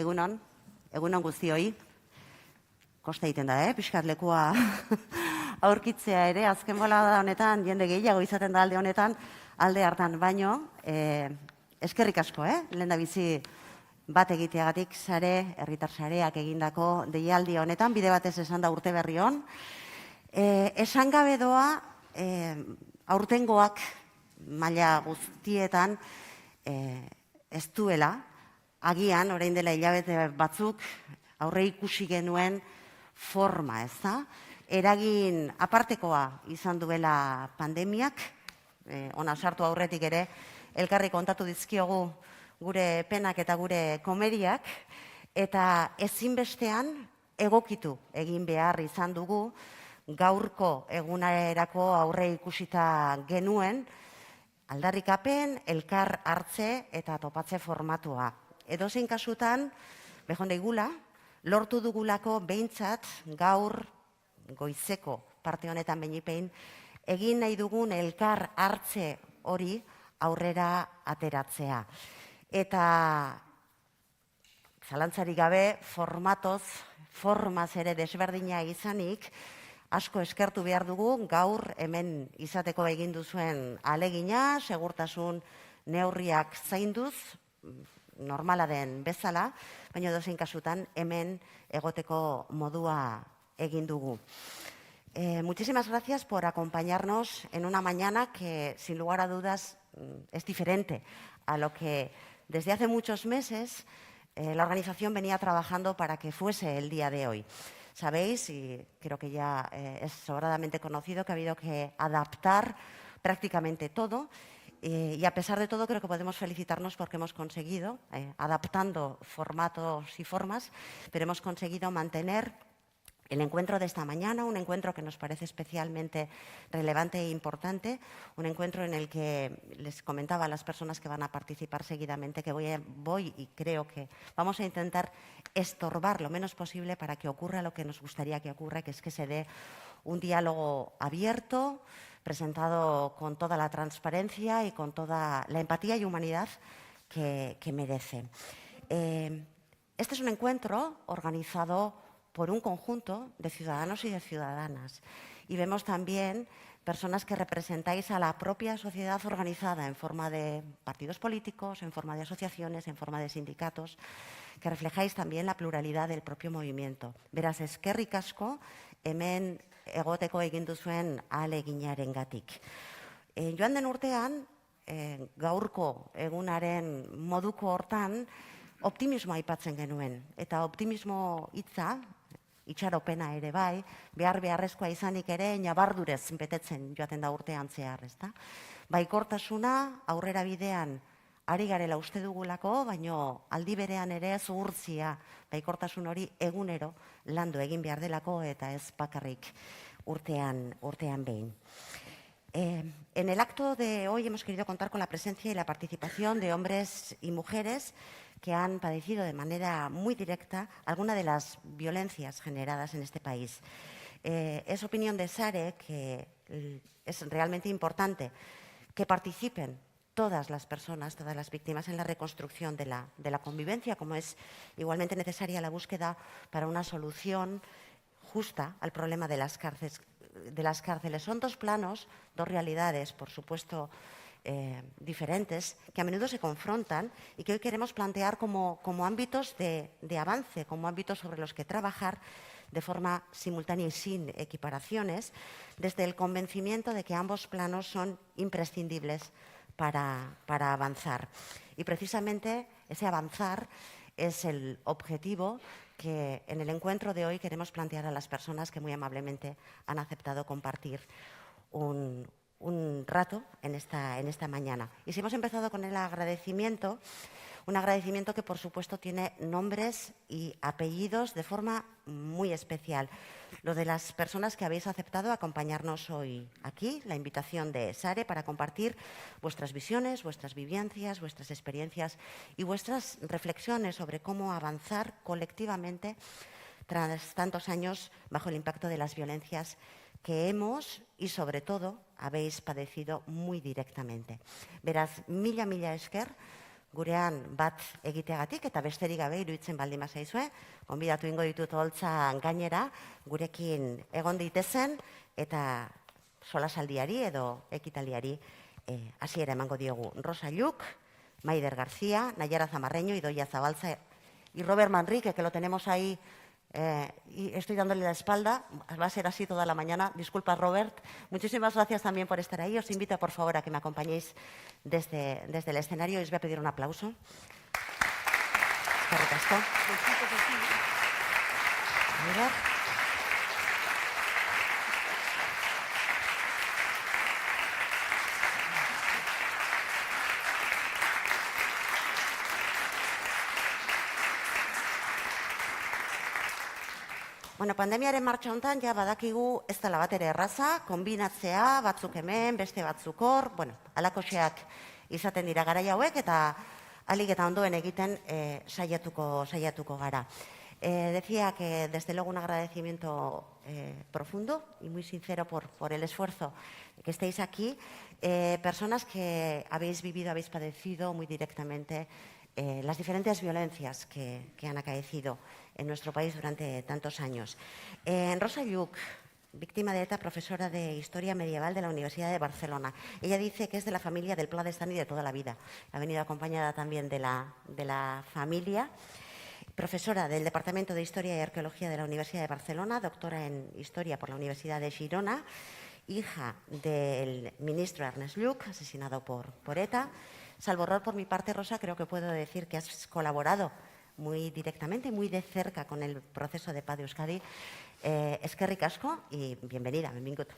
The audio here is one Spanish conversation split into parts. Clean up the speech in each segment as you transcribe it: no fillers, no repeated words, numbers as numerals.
Egunon guztioi. Kosta egiten da, pixkat lekua aurkitzea ere, azken bolada honetan, jende gehiago izaten da alde honetan, alde hartan baino, eskerrik asko, lehendabizi bat egiteagatik sare, herritar sareak egindako deialdi honetan, bide batez esan da urte berri hon. Esan gabe doa, aurtengoak maila guztietan ez duela, agian, orain dela hilabete batzuk, aurre ikusi genuen forma, ez da? Eragin apartekoa izan duela pandemiak, ona sartu aurretik ere, elkarri kontatu dizkiogu gure penak eta gure komeriak, eta ezinbestean egokitu egin behar izan dugu, gaurko egunerako aurre ikusita genuen, aldarrikapen, elkar hartze eta topatze formatua. Edozein kasutan, behon daigula, lortu dugulako behintzat gaur goizeko parte honetan behinepein, egin nahi dugun elkar hartze hori aurrera ateratzea. Eta zalantzarik gabe formaz ere desberdina izanik, asko eskertu behar dugu gaur hemen izateko egin duzuen alegina, segurtasun neurriak zainduz, normala den bezala, baina edozein kasutan hemen egoteko modua egin dugu. Muchísimas gracias por acompañarnos en una mañana que, sin lugar a dudas, es diferente a lo que desde hace muchos meses la organización venía trabajando para que fuese el día de hoy. Sabéis, y creo que ya es sobradamente conocido, que ha habido que adaptar prácticamente todo. Y a pesar de todo, creo que podemos felicitarnos porque hemos conseguido, adaptando formatos y formas, pero hemos conseguido mantener El encuentro de esta mañana, un encuentro que nos parece especialmente relevante e importante, un encuentro en el que les comentaba a las personas que van a participar seguidamente que voy y creo que vamos a intentar estorbar lo menos posible para que ocurra lo que nos gustaría que ocurra, que es que se dé un diálogo abierto, presentado con toda la transparencia y con toda la empatía y humanidad que merece. Este es un encuentro organizado por un conjunto de ciudadanos y de ciudadanas. Y vemos también personas que representáis a la propia sociedad organizada en forma de partidos políticos, en forma de asociaciones, en forma de sindicatos, que reflejáis también la pluralidad del propio movimiento. Beraz, eskerrik asko, hemen egoteko egin duzuen ahaleginarengatik. Joan den urtean, gaurko egunaren moduko hortan, optimismoa aipatzen genuen. Eta optimismo hitza, itxaropena ere bai, beharrezkoa izanik ere, ñabardurez betetzen joaten da urtean zehar, ezta? Baikortasuna aurrera bidean ari garela uste dugulako, baino aldi berean ere zuhurtzia baikortasun hori egunero landu egin behar delako eta ez bakarrik urtean behin. En el acto de hoy hemos querido contar con la presencia y la participación de hombres y mujeres que han padecido de manera muy directa alguna de las violencias generadas en este país. Es opinión de SARE que es realmente importante que participen todas las personas, todas las víctimas en la reconstrucción de la convivencia, como es igualmente necesaria la búsqueda para una solución justa al problema de las cárceles. Son dos planos, dos realidades, por supuesto, diferentes, que a menudo se confrontan y que hoy queremos plantear como ámbitos de avance, como ámbitos sobre los que trabajar de forma simultánea y sin equiparaciones, desde el convencimiento de que ambos planos son imprescindibles para avanzar. Y precisamente ese avanzar es el objetivo que en el encuentro de hoy queremos plantear a las personas que muy amablemente han aceptado compartir un rato en esta mañana. Y si hemos empezado con el agradecimiento, un agradecimiento que por supuesto tiene nombres y apellidos de forma muy especial. Lo de las personas que habéis aceptado acompañarnos hoy aquí, la invitación de SARE para compartir vuestras visiones, vuestras vivencias, vuestras experiencias y vuestras reflexiones sobre cómo avanzar colectivamente tras tantos años bajo el impacto de las violencias que hemos y sobre todo habéis padecido muy directamente. Beraz, mila esker, gurean bat egiteagatik eta besterik gabe iruditzen baldin bazaizue, gonbidatu ingo ditut holtza gainera, gurekin egon daitezen eta solasaldiari edo ekitaldiari hasiera emango diogu. Rosa Lluc, Maider García, Nayara Zamarreño, Idoia Zabalza y Robert Manrique, que lo tenemos ahí. Y estoy dándole la espalda, va a ser así toda la mañana. Disculpa, Robert. Muchísimas gracias también por estar ahí. Os invito, por favor, a que me acompañéis desde el escenario y os voy a pedir un aplauso. Eskerrik asko. Bueno, pandemiaren martxa hontan ja badakigu ez dela bat ere erraza, konbinatzea, batzuk hemen, beste batzuk hor, bueno, halakoxeak izaten dira garai hauek eta ahalik eta ondoen egiten saiatuko gara. Decía que desde luego un agradecimiento profundo y muy sincero por el esfuerzo que estéis aquí. Personas que habéis vivido, habéis padecido muy directamente las diferentes violencias que han acaecido en nuestro país durante tantos años. Rosa Lluc, víctima de ETA, profesora de Historia Medieval de la Universidad de Barcelona. Ella dice que es de la familia del Pla de Estany de toda la vida. Ha venido acompañada también de la familia. Profesora del Departamento de Historia y Arqueología de la Universidad de Barcelona, doctora en Historia por la Universidad de Girona, hija del ministro Ernest Lluch, asesinado por ETA. Salvo error por mi parte, Rosa, creo que puedo decir que has colaborado muy directamente, muy de cerca con el proceso de paz de Euskadi. Eskerrik asko y bienvenida, benvingut.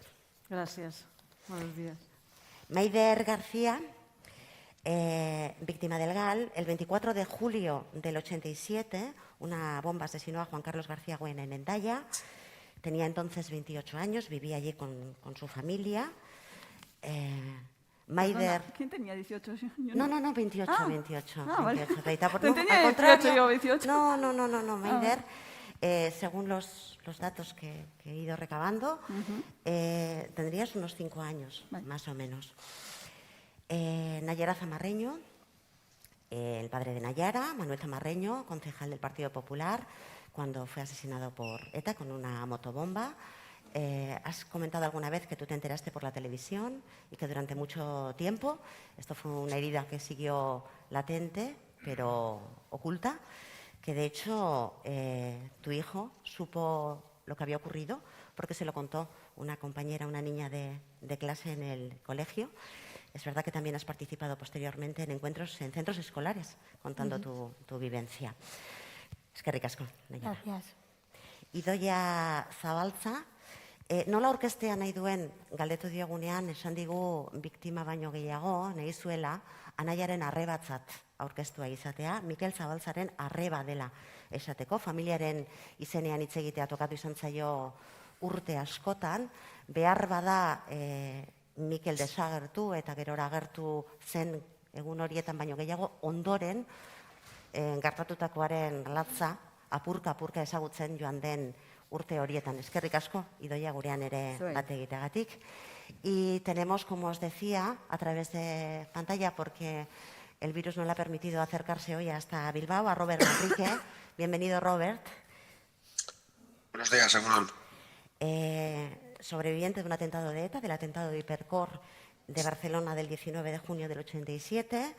Gracias. Buenos días. Maider García, víctima del GAL, el 24 de julio del 87, una bomba asesinó a Juan Carlos García Güena en Hendaya. Tenía entonces 28 años, vivía allí con su familia. Maider... Perdona, ¿quién tenía 18 años? No, 28, Ah, 28. vale. 28, Reita, Te no, tenía al 18, contrario. yo 18. No, Maider, según los datos que he ido recabando, tendrías unos 5 años, Vale. más o menos. Nayara Zamarreño, el padre de Nayara, Manuel Zamarreño, concejal del Partido Popular, cuando fue asesinado por ETA con una motobomba. Has comentado alguna vez que tú te enteraste por la televisión y que durante mucho tiempo, esto fue una herida que siguió latente, pero oculta, que de hecho tu hijo supo lo que había ocurrido porque se lo contó una compañera, una niña de clase en el colegio. Es verdad que también has participado posteriormente en encuentros en centros escolares contando tu vivencia. Eskerrik asko, Nayara. Gracias. Idoia Zabaltza, nola orkestea nahi duen galdetu diogunean esan digu biktima baino gehiago, nahi zuela, anaiaren arrebatzat aurkeztua izatea, Mikel Zabaltzaren arreba dela esateko, familiaren izenean hitz egitea tokatu izan zaio urte askotan, behar bada Mikel desagertu eta gerora agertu zen egun horietan baino gehiago, ondoren gertatutakoaren latza apurka ezagutzen joan den urte horietan. Eskerrik asko, Idoia, gurean ere bat egiteagatik. Y tenemos, como os decía, a través de pantalla, porque el virus no le ha permitido acercarse hoy hasta Bilbao, a Robert Manrique. Bienvenido, Robert. Buenos días, Egunon. Sobreviviente de un atentado de ETA, del atentado de Hipercor de Barcelona del 19 de junio del 87.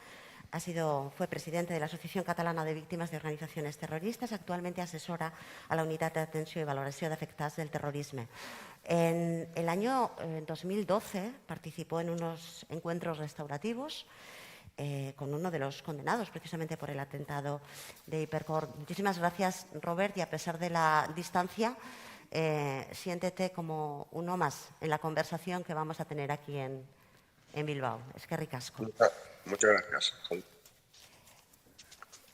Fue presidente de la Asociación Catalana de Víctimas de Organizaciones Terroristas. Actualmente asesora a la Unitat d'Atenció i Valoració d'Afectats del Terrorisme. En el año 2012 participó en unos encuentros restaurativos con uno de los condenados precisamente por el atentado de Hipercor. Muchísimas gracias, Robert, y a pesar de la distancia, siéntete como uno más en la conversación que vamos a tener aquí en Bilbao. Eskerrik asko. Muchas gracias.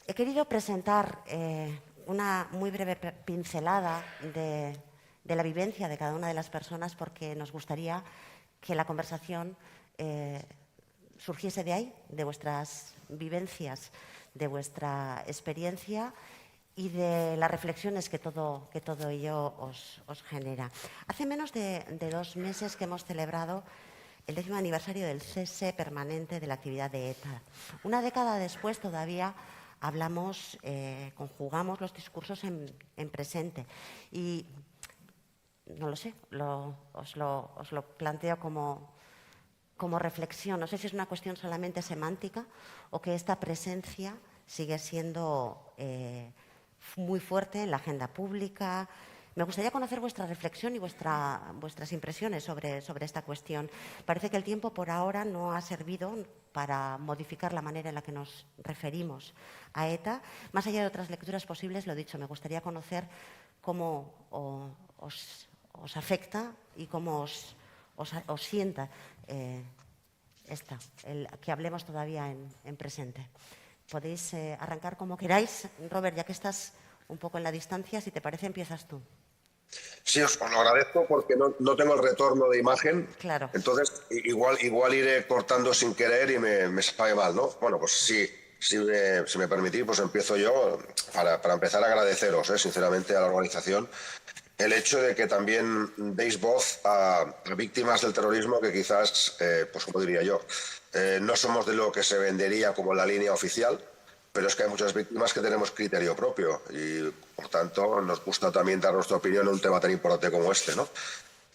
He querido presentar una muy breve pincelada de la vivencia de cada una de las personas porque nos gustaría que la conversación surgiese de ahí, de vuestras vivencias, de vuestra experiencia y de las reflexiones que todo ello os genera. Hace menos de 2 meses que hemos celebrado el 10º aniversario del cese permanente de la actividad de ETA. Una década después todavía conjugamos los discursos en presente. Y no lo sé, os lo planteo como reflexión. No sé si es una cuestión solamente semántica o que esta presencia sigue siendo muy fuerte en la agenda pública. Me gustaría conocer vuestra reflexión y vuestras impresiones sobre esta cuestión. Parece que el tiempo por ahora no ha servido para modificar la manera en la que nos referimos a ETA. Más allá de otras lecturas posibles, lo dicho, me gustaría conocer cómo os afecta y cómo os sienta que hablemos todavía en presente. Podéis arrancar como queráis. Robert, ya que estás un poco en la distancia, si te parece, empiezas tú. Sí, os lo agradezco porque no tengo el retorno de imagen. Claro. Entonces, igual iré cortando sin querer y me sabe mal, ¿no? Bueno, pues sí, si me permitís, pues empiezo yo para empezar a agradeceros, sinceramente, a la organización el hecho de que también deis voz a víctimas del terrorismo que quizás, pues como diría yo, no somos de lo que se vendería como la línea oficial, pero es que hay muchas víctimas que tenemos criterio propio y, por tanto, nos gusta también dar nuestra opinión en un tema tan importante como este, ¿no?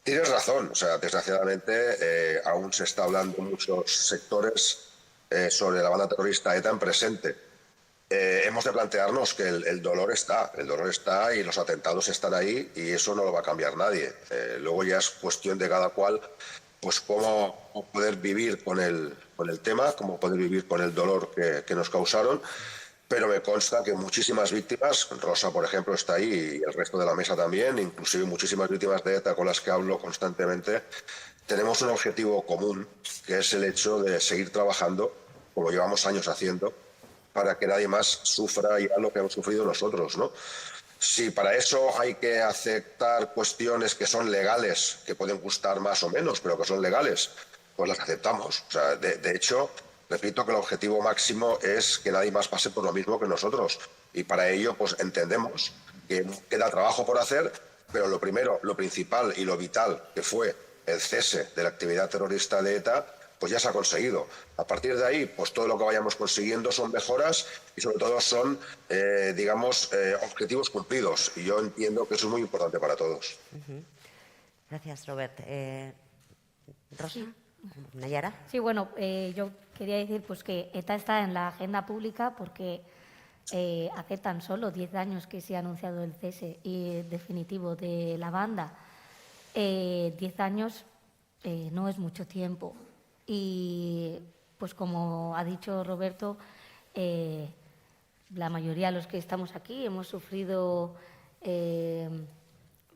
Tienes razón, o sea, desgraciadamente aún se está hablando en muchos sectores sobre la banda terrorista ETA en presente. Hemos de plantearnos que el dolor está y los atentados están ahí y eso no lo va a cambiar nadie. Luego ya es cuestión de cada cual, pues cómo poder vivir con el tema, cómo poder vivir con el dolor que nos causaron, pero me consta que muchísimas víctimas, Rosa por ejemplo está ahí y el resto de la mesa también, inclusive muchísimas víctimas de ETA con las que hablo constantemente, tenemos un objetivo común, que es el hecho de seguir trabajando, como llevamos años haciendo, para que nadie más sufra ya lo que hemos sufrido nosotros, ¿no? Si para eso hay que aceptar cuestiones que son legales, que pueden gustar más o menos, pero que son legales, pues las aceptamos. O sea, de hecho, repito que el objetivo máximo es que nadie más pase por lo mismo que nosotros. Y para ello, pues entendemos que queda trabajo por hacer, pero lo primero, lo principal y lo vital, que fue el cese de la actividad terrorista de ETA, pues ya se ha conseguido. A partir de ahí, pues todo lo que vayamos consiguiendo son mejoras y sobre todo son, digamos, objetivos cumplidos. Y yo entiendo que eso es muy importante para todos. Gracias, Robert. Rosa, Nayara. Sí, bueno, yo quería decir pues que ETA está en la agenda pública porque hace tan solo 10 años que se ha anunciado el cese definitivo de la banda. 10 años no es mucho tiempo. Y pues como ha dicho Roberto, la mayoría de los que estamos aquí hemos sufrido,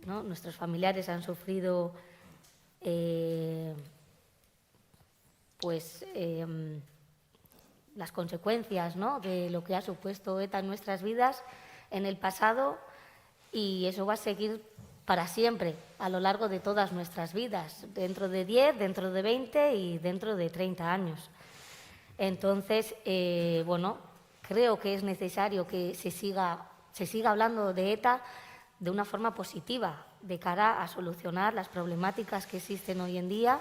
¿no? Nuestros familiares han sufrido las consecuencias, ¿no?, de lo que ha supuesto ETA en nuestras vidas en el pasado, y eso va a seguir para siempre, a lo largo de todas nuestras vidas, dentro de 10, dentro de 20 y dentro de 30 años. Entonces, bueno, creo que es necesario que se siga hablando de ETA de una forma positiva, de cara a solucionar las problemáticas que existen hoy en día,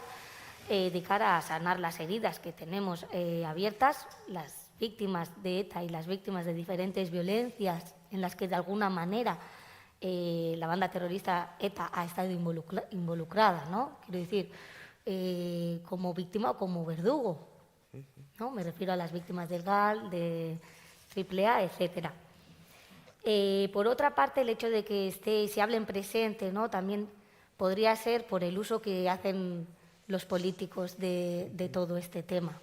de cara a sanar las heridas que tenemos abiertas, las víctimas de ETA y las víctimas de diferentes violencias en las que de alguna manera la banda terrorista ETA ha estado involucrada, ¿no? Quiero decir, como víctima o como verdugo, ¿no? Me refiero a las víctimas del GAL, de AAA, etcétera. Por otra parte, el hecho de que se hable en presente, ¿no?, también podría ser por el uso que hacen los políticos de todo este tema.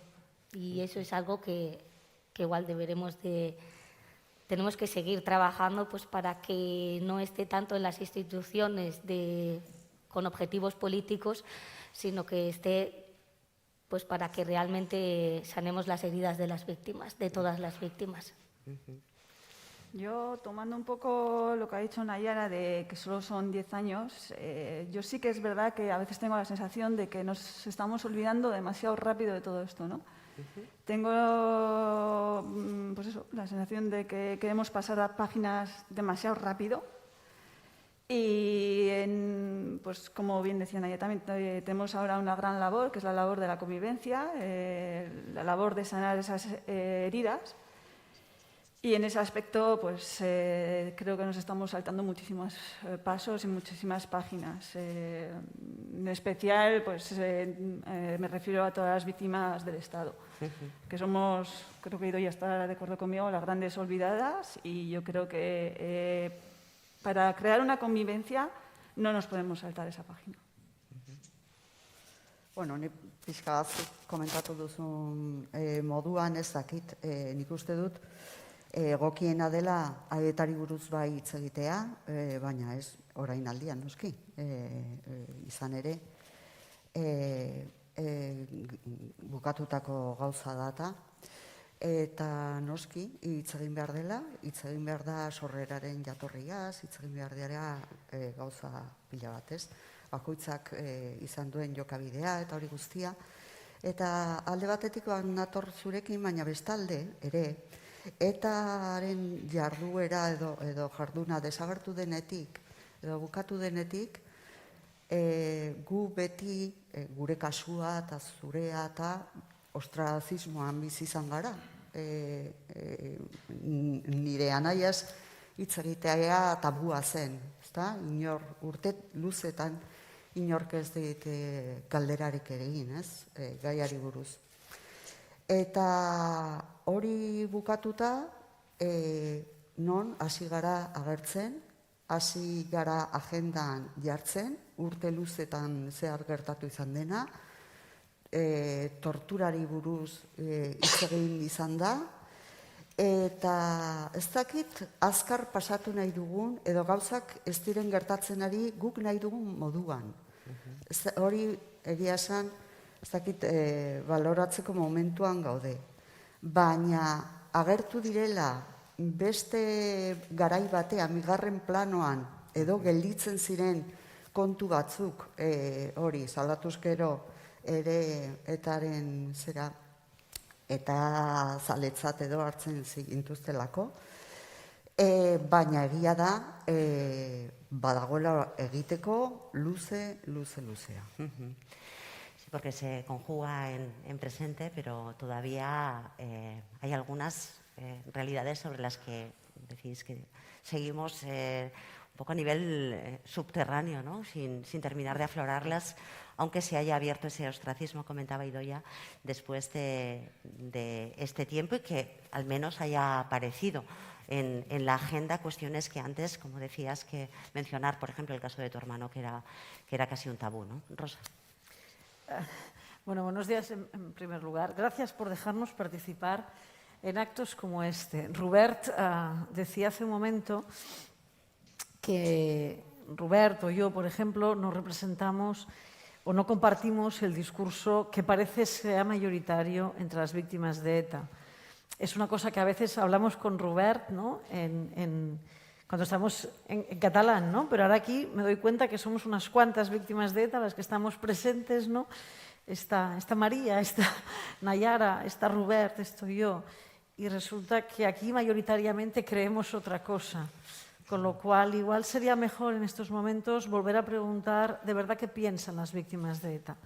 Y eso es algo que igual tenemos que seguir trabajando pues para que no esté tanto en las instituciones con objetivos políticos, sino que esté pues para que realmente sanemos las heridas de las víctimas, de todas las víctimas. Yo, tomando un poco lo que ha dicho Nayara de que solo son 10 años, yo sí que es verdad que a veces tengo la sensación de que nos estamos olvidando demasiado rápido de todo esto, ¿no? Tengo, pues eso, la sensación de que queremos pasar a páginas demasiado rápido y, pues como bien decía Nayara, también tenemos ahora una gran labor, que es la labor de la convivencia, la labor de sanar esas heridas. Y en ese aspecto, pues creo que nos estamos saltando muchísimos pasos y muchísimas páginas. En especial, pues me refiero a todas las víctimas del Estado, que somos, creo que Idoia está de acuerdo conmigo, las grandes olvidadas, y yo creo que para crear una convivencia no nos podemos saltar esa página. Bueno, ni pixka batzuk komentatu duzun moduan ez dakit, nik uste dut, egokiena dela etari buruz bai hitz egitea, baina ez orain aldian noski. Izan ere, bukatutako gauza data, eta noski hitz egin behar dela, hitz egin behar da sorreraren jatorriaz, hitz egin behar dira gauza pila bat, ez? Bakoitzak izan duen jokabidea eta hori guztia. Eta alde batetik nator zurekin, baina bestalde ere, ETAren jarduera edo jarduna desagertu denetik, edo bukatu denetik, gu beti, gure kasua eta zurea eta ostrazismoan bizi izan gara. Nire anaiaz hitz egitea tabua zen, ezta? Urte luzetan inork ez dit galderarik egin, ez? Gaiari buruz. Eta hori bukatuta, non hasi gara agertzen, hasi gara agendan jartzen, urte luzetan zehar gertatu izan dena, torturari buruz hitz egin izan da, eta ez dakit azkar pasatu nahi dugun, edo gauzak ez diren gertatzen ari guk nahi dugun moduan. Hori egia esan, ez dakit baloratzeko momentuan gaude. Baina agertu direla beste garai batean, bigarren planoan, edo gelditzen ziren kontu batzuk, hori, salatuz gero ere etaren zera, eta zaletzat edo hartzen zigintuztelako, baina egia da, badagoela egiteko luzea. Sí, porque se conjuga en presente, pero todavía hay algunas realidades sobre las que decís que seguimos un poco a nivel subterráneo, ¿no? sin terminar de aflorarlas, aunque se haya abierto ese ostracismo, comentaba Idoia, después de este tiempo y que al menos haya aparecido en la agenda cuestiones que antes, como decías, que mencionar, por ejemplo, el caso de tu hermano, que era casi un tabú, ¿no? Rosa. Bueno, buenos días en primer lugar. Gracias por dejarnos participar en actos como este. Rubert decía hace un momento que Rubert o yo, por ejemplo, no representamos o no compartimos el discurso que parece sea mayoritario entre las víctimas de ETA. Es una cosa que a veces hablamos con Rubert, ¿no? Cuando estamos en catalán, ¿no? Pero ahora aquí me doy cuenta que somos unas cuantas víctimas de ETA las que estamos presentes, ¿no? Está María, está Nayara, está Rubert, estoy yo. Y resulta que aquí mayoritariamente creemos otra cosa. Con lo cual, igual sería mejor en estos momentos volver a preguntar de verdad qué piensan las víctimas de ETA.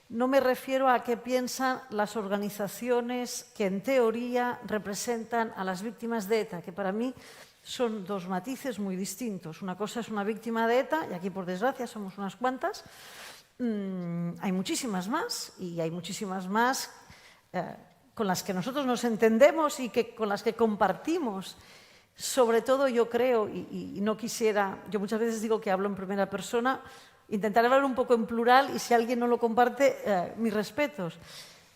No me refiero a qué piensan las organizaciones que en teoría representan a las víctimas de ETA, que para mí son dos matices muy distintos. Una cosa es una víctima de ETA, y aquí por desgracia somos unas cuantas. Hay muchísimas más, y hay muchísimas más con las que nosotros nos entendemos y con las que compartimos. Sobre todo yo creo, y no quisiera, yo muchas veces digo que hablo en primera persona, intentaré hablar un poco en plural y si alguien no lo comparte, mis respetos.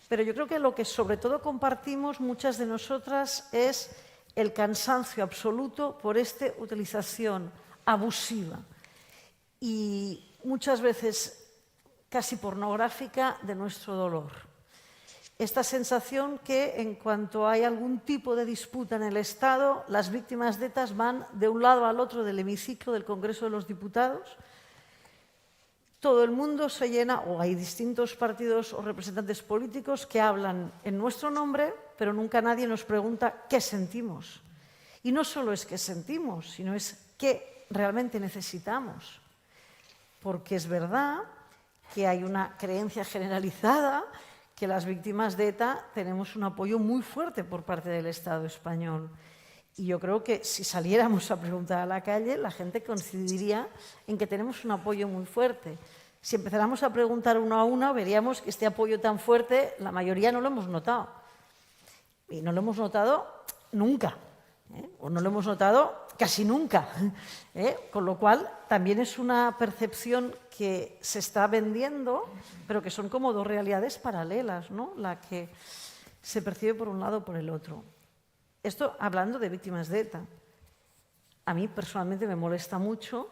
Pero yo creo que lo que sobre todo compartimos muchas de nosotras es el cansancio absoluto por esta utilización abusiva y muchas veces casi pornográfica de nuestro dolor. Esta sensación que en cuanto hay algún tipo de disputa en el Estado, las víctimas de ETA van de un lado al otro del hemiciclo del Congreso de los Diputados. Todo el mundo se llena, o hay distintos partidos o representantes políticos que hablan en nuestro nombre, pero nunca nadie nos pregunta qué sentimos. Y no solo es qué sentimos, sino es qué realmente necesitamos. Porque es verdad que hay una creencia generalizada que las víctimas de ETA tenemos un apoyo muy fuerte por parte del Estado español. Y yo creo que si saliéramos a preguntar a la calle, la gente coincidiría en que tenemos un apoyo muy fuerte. Si empezáramos a preguntar uno a uno, veríamos que este apoyo tan fuerte, la mayoría no lo hemos notado. Y no lo hemos notado nunca, o no lo hemos notado casi nunca. Con lo cual, también es una percepción que se está vendiendo, pero que son como dos realidades paralelas, ¿no? La que se percibe por un lado o por el otro. Esto hablando de víctimas de ETA. A mí personalmente me molesta mucho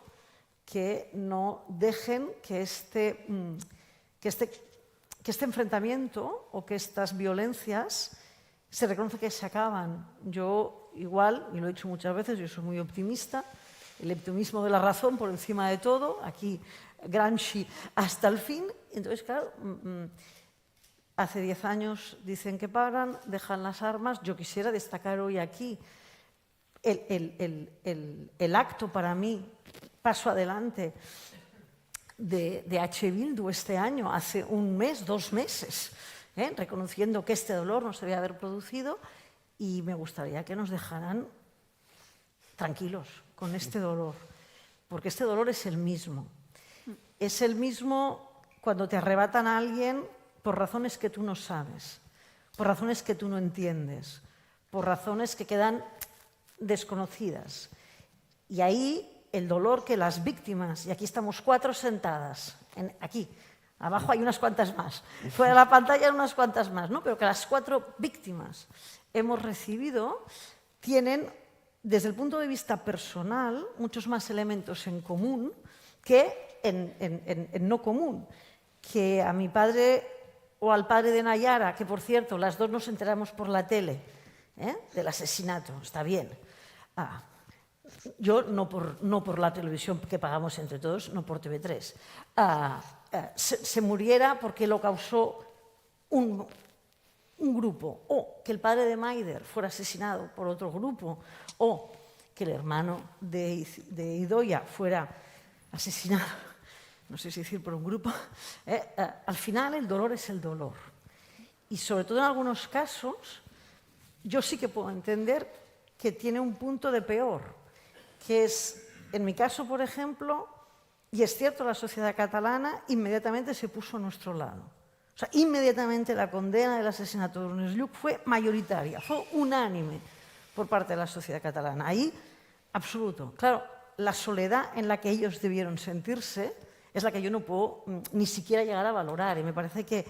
que no dejen que este enfrentamiento o que estas violencias se reconoce que se acaban. Yo igual, y lo he dicho muchas veces, yo soy muy optimista, el optimismo de la razón por encima de todo, aquí Gramsci hasta el fin. Entonces, claro, hace 10 años dicen que paran, dejan las armas. Yo quisiera destacar hoy aquí el acto para mí, paso adelante, de H. Bildu este año, hace un mes, 2 meses, reconociendo que este dolor no se debía haber producido, y me gustaría que nos dejaran tranquilos con este dolor, porque este dolor es el mismo. Es el mismo cuando te arrebatan a alguien por razones que tú no sabes, por razones que tú no entiendes, por razones que quedan desconocidas. Y ahí el dolor que las víctimas, y aquí estamos 4 sentadas, aquí, abajo hay unas cuantas más, fuera de la pantalla hay unas cuantas más, ¿no? Pero que las 4 víctimas hemos recibido tienen, desde el punto de vista personal, muchos más elementos en común que en no común. Que a mi padre o al padre de Nayara, que por cierto, las dos nos enteramos por la tele, del asesinato, está bien. Yo, no por la televisión que pagamos entre todos, no por TV3, se muriera porque lo causó un grupo, o que el padre de Maider fuera asesinado por otro grupo, o que el hermano de Idoia fuera asesinado, no sé si decir por un grupo, al final el dolor es el dolor. Y sobre todo en algunos casos, yo sí que puedo entender que tiene un punto de peor, que es, en mi caso, por ejemplo, y es cierto, la sociedad catalana inmediatamente se puso a nuestro lado. O sea, inmediatamente la condena del asesinato de Ernest Lluch fue mayoritaria, fue unánime por parte de la sociedad catalana. Ahí, absoluto. Claro, la soledad en la que ellos debieron sentirse es la que yo no puedo ni siquiera llegar a valorar. Y me parece que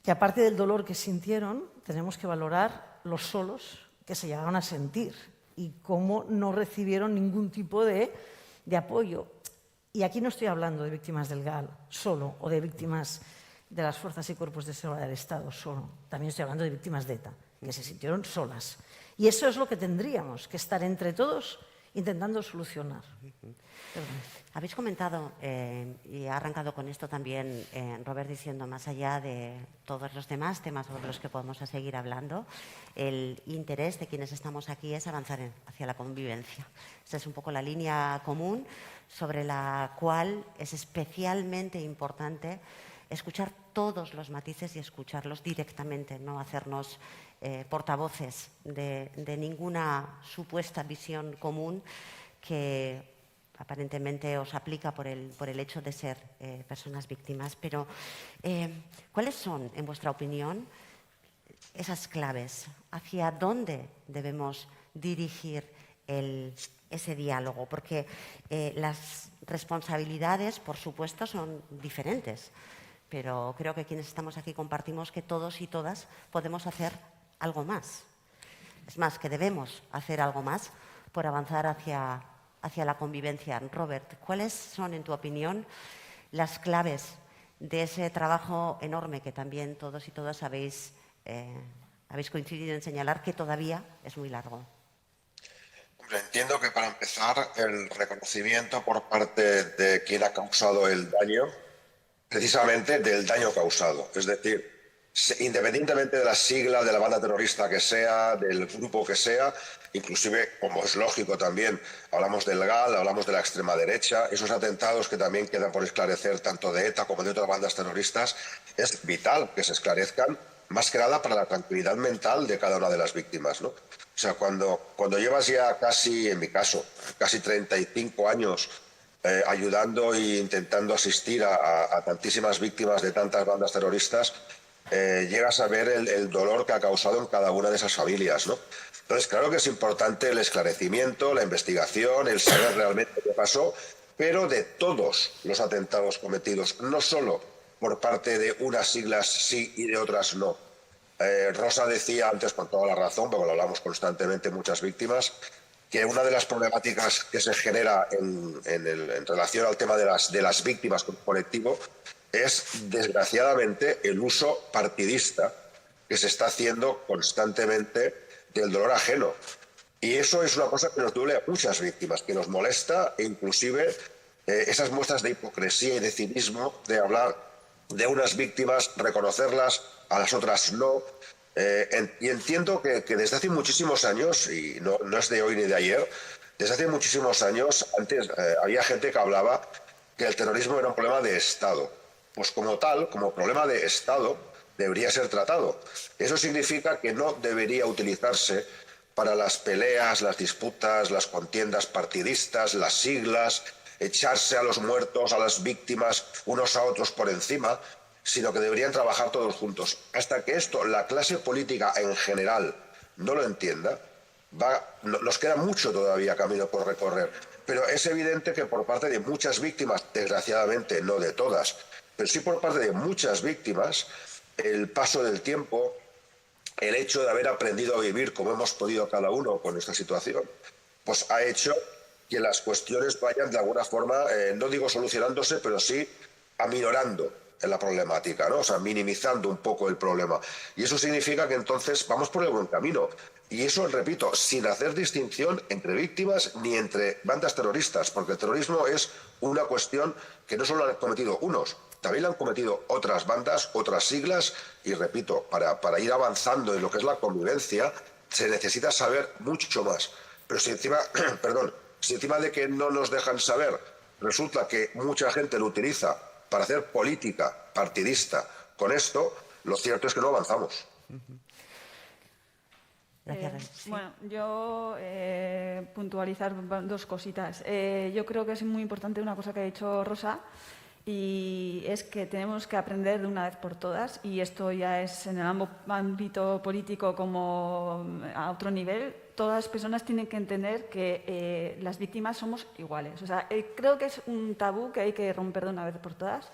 aparte del dolor que sintieron, tenemos que valorar los solos que se llegaron a sentir y cómo no recibieron ningún tipo de apoyo. Y aquí no estoy hablando de víctimas del GAL solo, o de víctimas de las fuerzas y cuerpos de seguridad del Estado solo. También estoy hablando de víctimas de ETA, que se sintieron solas. Y eso es lo que tendríamos que estar entre todos intentando solucionar. Habéis comentado, y ha arrancado con esto también Robert diciendo, más allá de todos los demás temas sobre los que podemos seguir hablando, el interés de quienes estamos aquí es avanzar hacia la convivencia. Esa es un poco la línea común sobre la cual es especialmente importante escuchar todos los matices y escucharlos directamente, no hacernos portavoces de ninguna supuesta visión común que aparentemente os aplica por el hecho de ser personas víctimas. Pero, ¿cuáles son, en vuestra opinión, esas claves? ¿Hacia dónde debemos dirigir ese diálogo? Porque las responsabilidades, por supuesto, son diferentes. Pero creo que quienes estamos aquí compartimos que todos y todas podemos hacer algo más. Es más, que debemos hacer algo más por avanzar hacia la convivencia. Robert, ¿cuáles son, en tu opinión, las claves de ese trabajo enorme que también todos y todas habéis coincidido en señalar que todavía es muy largo? Hombre, entiendo que para empezar el reconocimiento por parte de quien ha causado el daño, precisamente del daño causado. Es decir, independientemente de la sigla de la banda terrorista que sea, del grupo que sea, inclusive, como es lógico también, hablamos del GAL, hablamos de la extrema derecha, esos atentados que también quedan por esclarecer tanto de ETA como de otras bandas terroristas, es vital que se esclarezcan, más que nada para la tranquilidad mental de cada una de las víctimas, ¿no? O sea, cuando llevas ya casi, en mi caso, casi 35 años ayudando e intentando asistir a tantísimas víctimas de tantas bandas terroristas, llegas a ver el dolor que ha causado en cada una de esas familias, ¿no? Entonces, claro que es importante el esclarecimiento, la investigación, el saber realmente qué pasó, pero de todos los atentados cometidos, no solo por parte de unas siglas sí y de otras no. Rosa decía antes, con toda la razón, porque lo hablamos constantemente muchas víctimas, que una de las problemáticas que se genera en relación al tema de las víctimas como colectivo es, desgraciadamente, el uso partidista que se está haciendo constantemente del dolor ajeno. Y eso es una cosa que nos duele a muchas víctimas, que nos molesta, e inclusive esas muestras de hipocresía y de cinismo de hablar de unas víctimas, reconocerlas, a las otras no. Y entiendo que desde hace muchísimos años, y no es de hoy ni de ayer, desde hace muchísimos años, antes había gente que hablaba que el terrorismo era un problema de Estado. Pues como tal, como problema de Estado, debería ser tratado. Eso significa que no debería utilizarse para las peleas, las disputas, las contiendas partidistas, las siglas, echarse a los muertos, a las víctimas, unos a otros por encima, sino que deberían trabajar todos juntos. Hasta que esto, la clase política en general, no lo entienda, nos queda mucho todavía camino por recorrer. Pero es evidente que por parte de muchas víctimas, desgraciadamente no de todas, pero sí por parte de muchas víctimas, el paso del tiempo, el hecho de haber aprendido a vivir como hemos podido cada uno con esta situación, pues ha hecho que las cuestiones vayan de alguna forma, no digo solucionándose, pero sí aminorando la problemática, ¿no? O sea, minimizando un poco el problema. Y eso significa que entonces vamos por el buen camino. Y eso, repito, sin hacer distinción entre víctimas ni entre bandas terroristas, porque el terrorismo es una cuestión que no solo han cometido unos, también lo han cometido otras bandas, otras siglas, y repito, para ir avanzando en lo que es la convivencia, se necesita saber mucho más. Pero si encima, perdón, si encima de que no nos dejan saber, resulta que mucha gente lo utiliza para hacer política partidista con esto, lo cierto es que no avanzamos. Gracias. Sí. Bueno, yo puntualizar dos cositas. Yo creo que es muy importante una cosa que ha dicho Rosa, y es que tenemos que aprender de una vez por todas, y esto ya es en el ámbito político como a otro nivel. Todas las personas tienen que entender que las víctimas somos iguales. O sea, creo que es un tabú que hay que romper de una vez por todas,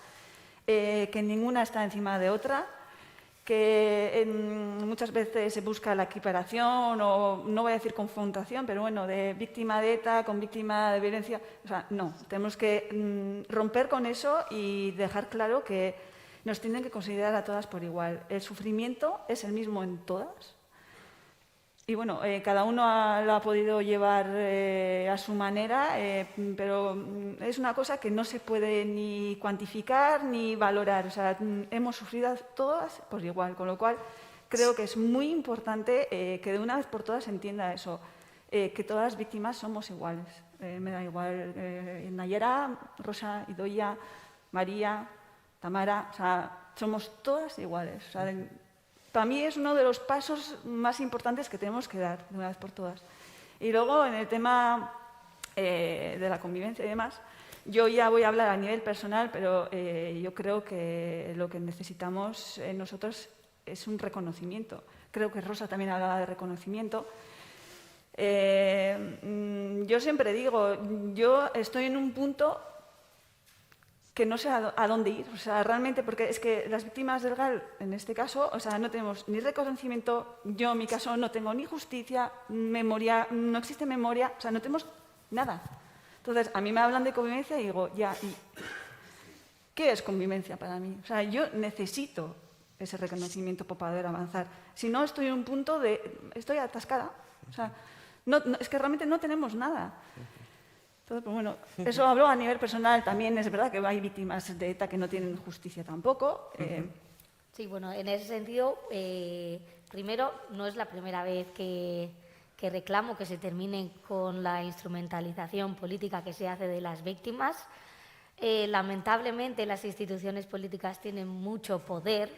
que ninguna está encima de otra, que muchas veces se busca la equiparación, o no voy a decir confrontación, pero bueno, de víctima de ETA con víctima de violencia. O sea, no, tenemos que romper con eso y dejar claro que nos tienen que considerar a todas por igual. El sufrimiento es el mismo en todas. Y bueno, cada uno lo ha podido llevar a su manera, pero es una cosa que no se puede ni cuantificar ni valorar. O sea, hemos sufrido todas por igual, con lo cual creo que es muy importante que de una vez por todas se entienda eso, que todas las víctimas somos iguales. Me da igual Nayera, Rosa, Idoia, María, Tamara, o sea, somos todas iguales. O sea, para mí es uno de los pasos más importantes que tenemos que dar de una vez por todas. Y luego, en el tema de la convivencia y demás, yo ya voy a hablar a nivel personal, pero yo creo que lo que necesitamos nosotros es un reconocimiento. Creo que Rosa también hablaba de reconocimiento. Yo siempre digo, yo estoy en un punto que no sé a dónde ir, o sea, realmente, porque es que las víctimas del GAL, en este caso, o sea, no tenemos ni reconocimiento, yo en mi caso no tengo ni justicia, memoria, no existe memoria, o sea, no tenemos nada. Entonces, a mí me hablan de convivencia y digo, ya, ¿y qué es convivencia para mí? O sea, yo necesito ese reconocimiento para poder avanzar. Si no, estoy en un punto estoy atascada, o sea, es que realmente no tenemos nada. Entonces, pues bueno, eso hablo a nivel personal. También es verdad que hay víctimas de ETA que no tienen justicia tampoco. Sí, bueno, en ese sentido, primero, no es la primera vez que reclamo que se termine con la instrumentalización política que se hace de las víctimas. Lamentablemente, las instituciones políticas tienen mucho poder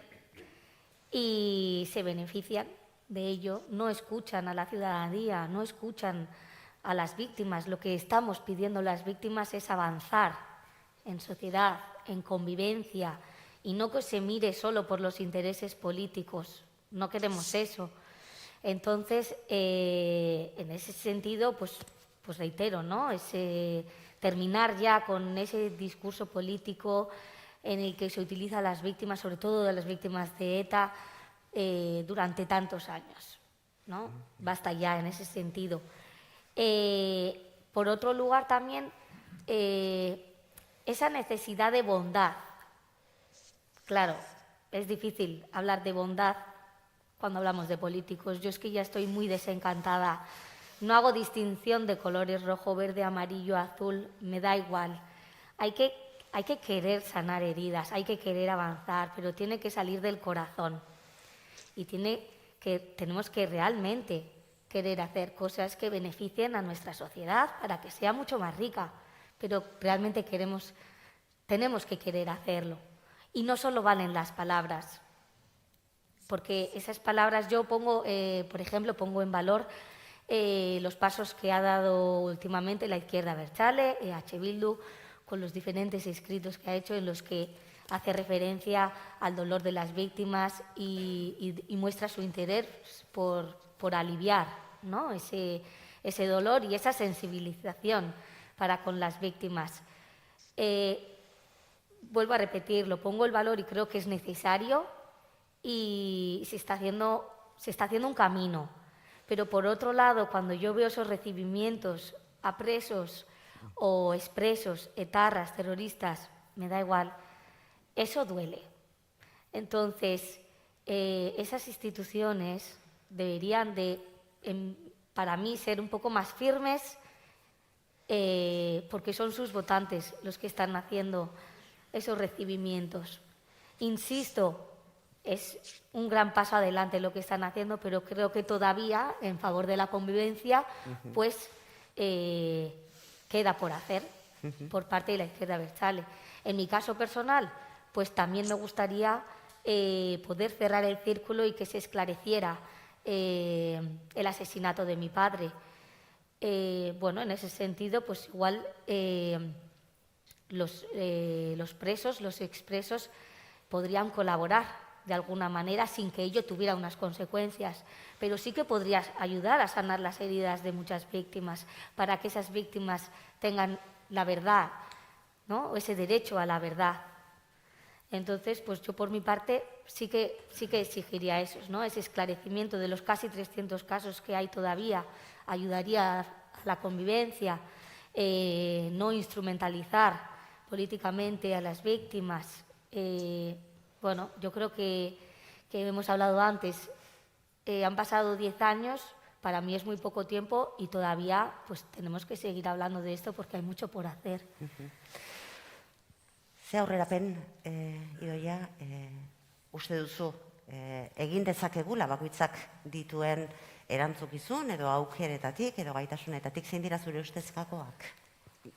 y se benefician de ello, no escuchan a la ciudadanía, no escuchan a las víctimas. Lo que estamos pidiendo las víctimas es avanzar en sociedad, en convivencia, y no que se mire solo por los intereses políticos. No queremos eso. Entonces, en ese sentido, pues reitero, ¿no? Terminar ya con ese discurso político en el que se utiliza a las víctimas, sobre todo de las víctimas de ETA, durante tantos años, ¿no? Basta ya en ese sentido. Por otro lugar, también esa necesidad de bondad. Claro, es difícil hablar de bondad cuando hablamos de políticos. Yo es que ya estoy muy desencantada. No hago distinción de colores rojo, verde, amarillo, azul, me da igual. Hay que querer sanar heridas, hay que querer avanzar, pero tiene que salir del corazón. Y tenemos que realmente querer hacer cosas que beneficien a nuestra sociedad para que sea mucho más rica, pero realmente tenemos que querer hacerlo. Y no solo valen las palabras, porque esas palabras yo pongo, por ejemplo, pongo en valor los pasos que ha dado últimamente la izquierda abertzale, EH Bildu, con los diferentes escritos que ha hecho en los que hace referencia al dolor de las víctimas y muestra su interés por aliviar, ¿no? ese dolor y esa sensibilización para con las víctimas. Vuelvo a repetir, lo pongo el valor y creo que es necesario y se está haciendo un camino. Pero por otro lado, cuando yo veo esos recibimientos a presos o expresos, etarras, terroristas, me da igual, eso duele. Entonces, esas instituciones deberían de, para mí, ser un poco más firmes, porque son sus votantes los que están haciendo esos recibimientos. Insisto, es un gran paso adelante lo que están haciendo, pero creo que todavía, en favor de la convivencia, pues queda por hacer por parte de la izquierda abertzale. En mi caso personal, pues también me gustaría poder cerrar el círculo y que se esclareciera el asesinato de mi padre. Bueno, en ese sentido, pues igual los presos, los expresos, podrían colaborar de alguna manera sin que ello tuviera unas consecuencias, pero sí que podría ayudar a sanar las heridas de muchas víctimas para que esas víctimas tengan la verdad, ¿no? O ese derecho a la verdad. Entonces, pues yo por mi parte sí que exigiría eso, ¿no? Ese esclarecimiento de los casi 300 casos que hay todavía, ayudaría a la convivencia, no instrumentalizar políticamente a las víctimas. Bueno, yo creo que hemos hablado antes, han pasado 10 años, para mí es muy poco tiempo y todavía pues tenemos que seguir hablando de esto porque hay mucho por hacer. Ze aurrerapen, Idoia, uste duzu, egin dezakegula bakoitzak dituen erantzukizun edo aukeretatik edo gaitasunetatik, zein dira zure ustezkakoak?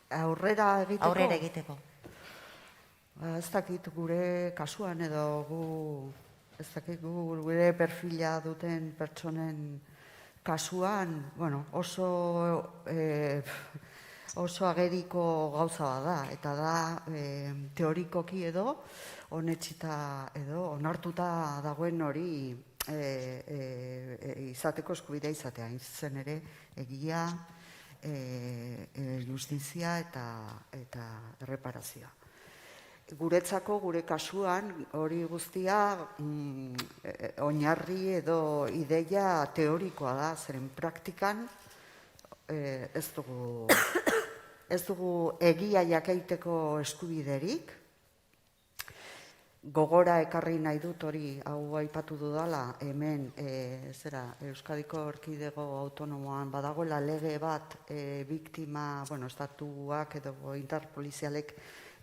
Aurrera egiteko? Aurrera egiteko. Ez dakit gure kasuan edo ez dakit gure perfila duten pertsonen kasuan, bueno, oso ageriko gauza bada, eta da teorikoki edo onetsita edo onartuta dagoen hori izateko eskubidea izatea, izan ere egia, justizia eta erreparazioa. Guretzako, gure kasuan, hori guztia oinarri edo ideia teorikoa da, zeren praktikan ez dugu egia jakaiteko eskubiderik. Gogora ekarri nahi dut hori, hau aipatu dudala, hemen Euskadiko Erkidego Autonomoan badagoela lege bat biktima, estatuak edo interpolizialek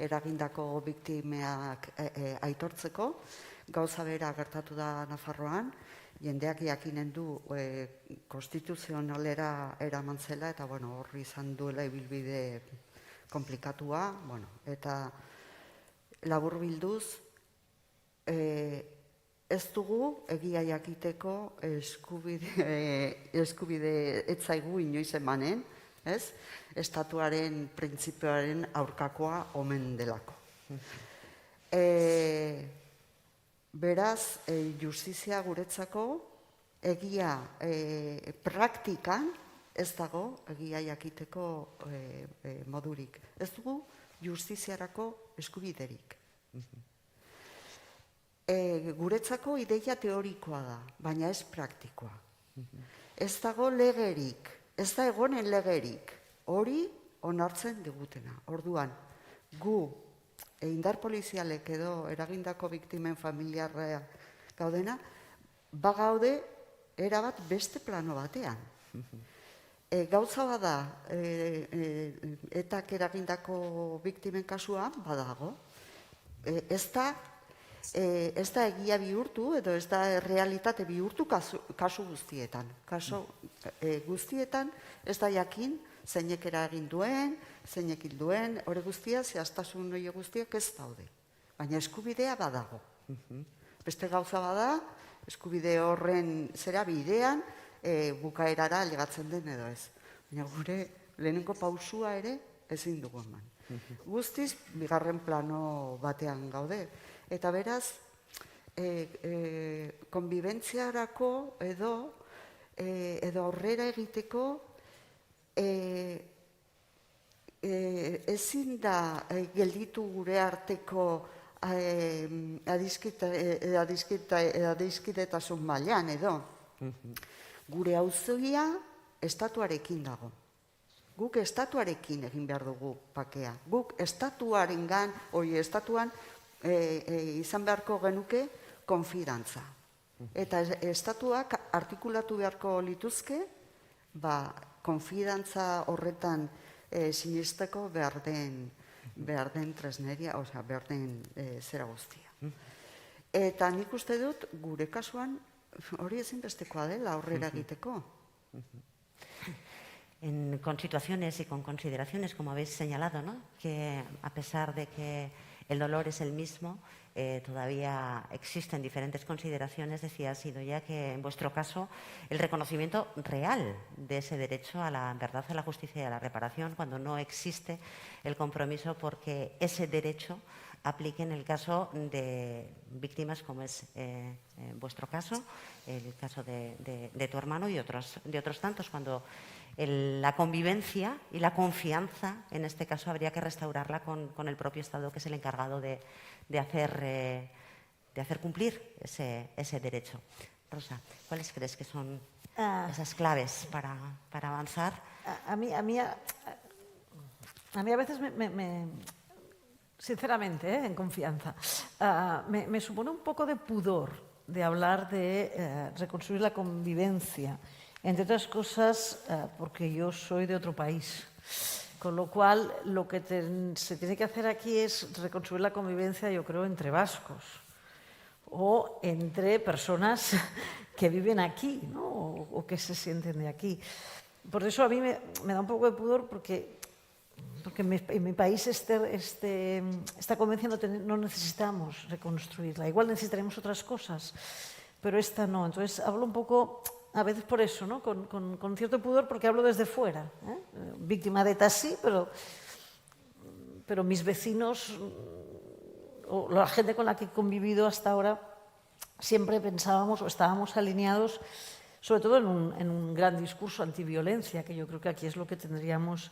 eragindako biktimeak aitortzeko. Gauza bera gertatu da Nafarroan, jendeak jakinen du konstituzionalera eraman zela, eta horri izan duela ibilbide komplikatua, eta laburbilduz, ez dugu egia jakiteko eskubide ez zaigu inoiz emanen, ez? Estatuaren printzipioaren aurkakoa omen delako. Beraz, justizia guretzako egia praktikan ez dago egia jakiteko modurik. Ez dugu justiziarako eskubiderik. Guretzako ideia teorikoa da, baina ez praktikoa. Ez dago legerik, ez da egonen legerik, hori onartzen digutena. Orduan, gu indar polizialek edo eragindako biktimen familiarra gaudena, bagaude erabat beste plano batean. Gauza bada, etak eragindako biktimen kasuan, badago, ez da egia bihurtu edo ez da realitate bihurtu kasu guztietan. Kasu guztietan ez da jakin zeinek eragin duen, zeinek hil duen, hori guztia, zehaztasun hori guztiak ez daude. Baina eskubidea badago. Beste gauza bada, eskubide horren zera bidean bukaerara ligatzen den edo ez. Baina gure lehenengo pausua ere ezin dugu eman. Guztiz, bigarren plano batean gaude. Eta beraz, konbibentziarako edo aurrera egiteko ezin da gelditu gure arteko adiskidetasun mailan edo. Gure auzoia estatuarekin dago. Guk estatuarekin egin behar dugu pakea. Guk estatuan izan beharko genuke konfidantza. Eta estatuak artikulatu beharko lituzke, konfidantza horretan sinisteko behar den tresneria, osea, behar den zera guztia. Eta nik uste dut, gure kasuan, hori ezinbestekoa dela aurrera egiteko. Con situaciones y con consideraciones, como habéis señalado, ¿no? Que a pesar de que el dolor es el mismo, todavía existen diferentes consideraciones. Decía Idoia que en vuestro caso el reconocimiento real de ese derecho a la verdad, a la justicia y a la reparación, cuando no existe el compromiso porque ese derecho aplique en el caso de víctimas como es vuestro caso, el caso de tu hermano y de otros tantos, cuando la convivencia y la confianza, en este caso, habría que restaurarla con el propio Estado, que es el encargado de hacer cumplir ese derecho. Rosa, ¿cuáles crees que son esas claves para avanzar? A mí a veces sinceramente, en confianza, me supone un poco de pudor de hablar de reconstruir la convivencia. Entre otras cosas, porque yo soy de otro país. Con lo cual, lo que se tiene que hacer aquí es reconstruir la convivencia, yo creo, entre vascos o entre personas que viven aquí, ¿no? o que se sienten de aquí. Por eso a mí me da un poco de pudor porque en mi país esta convención no necesitamos reconstruirla. Igual necesitaremos otras cosas, pero esta no. Entonces, hablo un poco... A veces por eso, ¿no? Con cierto pudor, porque hablo desde fuera. Víctima de ETA sí, pero mis vecinos o la gente con la que he convivido hasta ahora siempre pensábamos o estábamos alineados, sobre todo en un gran discurso antiviolencia, que yo creo que aquí es lo que tendríamos,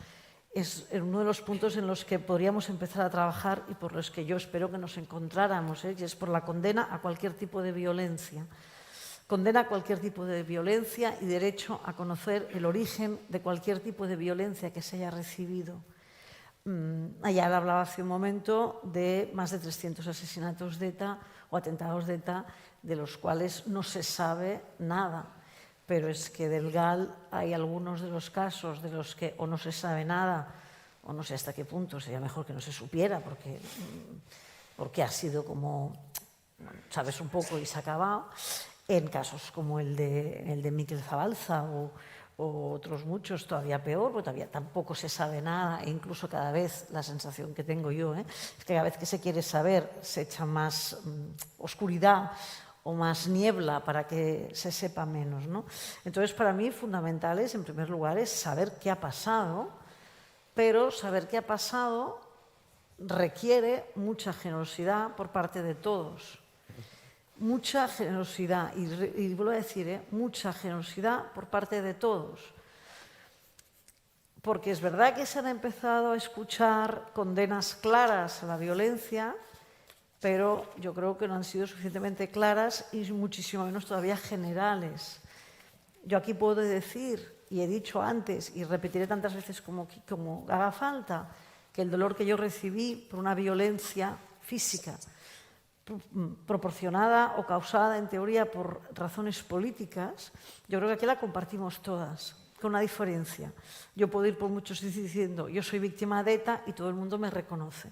es uno de los puntos en los que podríamos empezar a trabajar y por los que yo espero que nos encontráramos, y es por la condena a cualquier tipo de violencia. Condena a cualquier tipo de violencia y derecho a conocer el origen de cualquier tipo de violencia que se haya recibido. Ayer hablaba hace un momento de más de 300 asesinatos de ETA o atentados de ETA, de los cuales no se sabe nada. Pero es que del GAL hay algunos de los casos de los que o no se sabe nada, o no sé hasta qué punto, sería mejor que no se supiera, porque ha sido como, sabes un poco y se ha acabado. En casos como el de Miquel Zabalza o otros muchos, todavía peor, porque todavía tampoco se sabe nada, e incluso cada vez la sensación que tengo yo es que cada vez que se quiere saber se echa más oscuridad o más niebla para que se sepa menos, ¿no? Entonces, para mí, fundamentales, en primer lugar, es saber qué ha pasado, pero saber qué ha pasado requiere mucha generosidad por parte de todos. Mucha generosidad, y vuelvo a decir, mucha generosidad por parte de todos. Porque es verdad que se han empezado a escuchar condenas claras a la violencia, pero yo creo que no han sido suficientemente claras y muchísimo menos todavía generales. Yo aquí puedo decir, y he dicho antes, y repetiré tantas veces como haga falta, que el dolor que yo recibí por una violencia física, proporcionada o causada en teoría por razones políticas, yo creo que aquí la compartimos todas, con una diferencia. Yo puedo ir por muchos sitios diciendo yo soy víctima de ETA y todo el mundo me reconoce.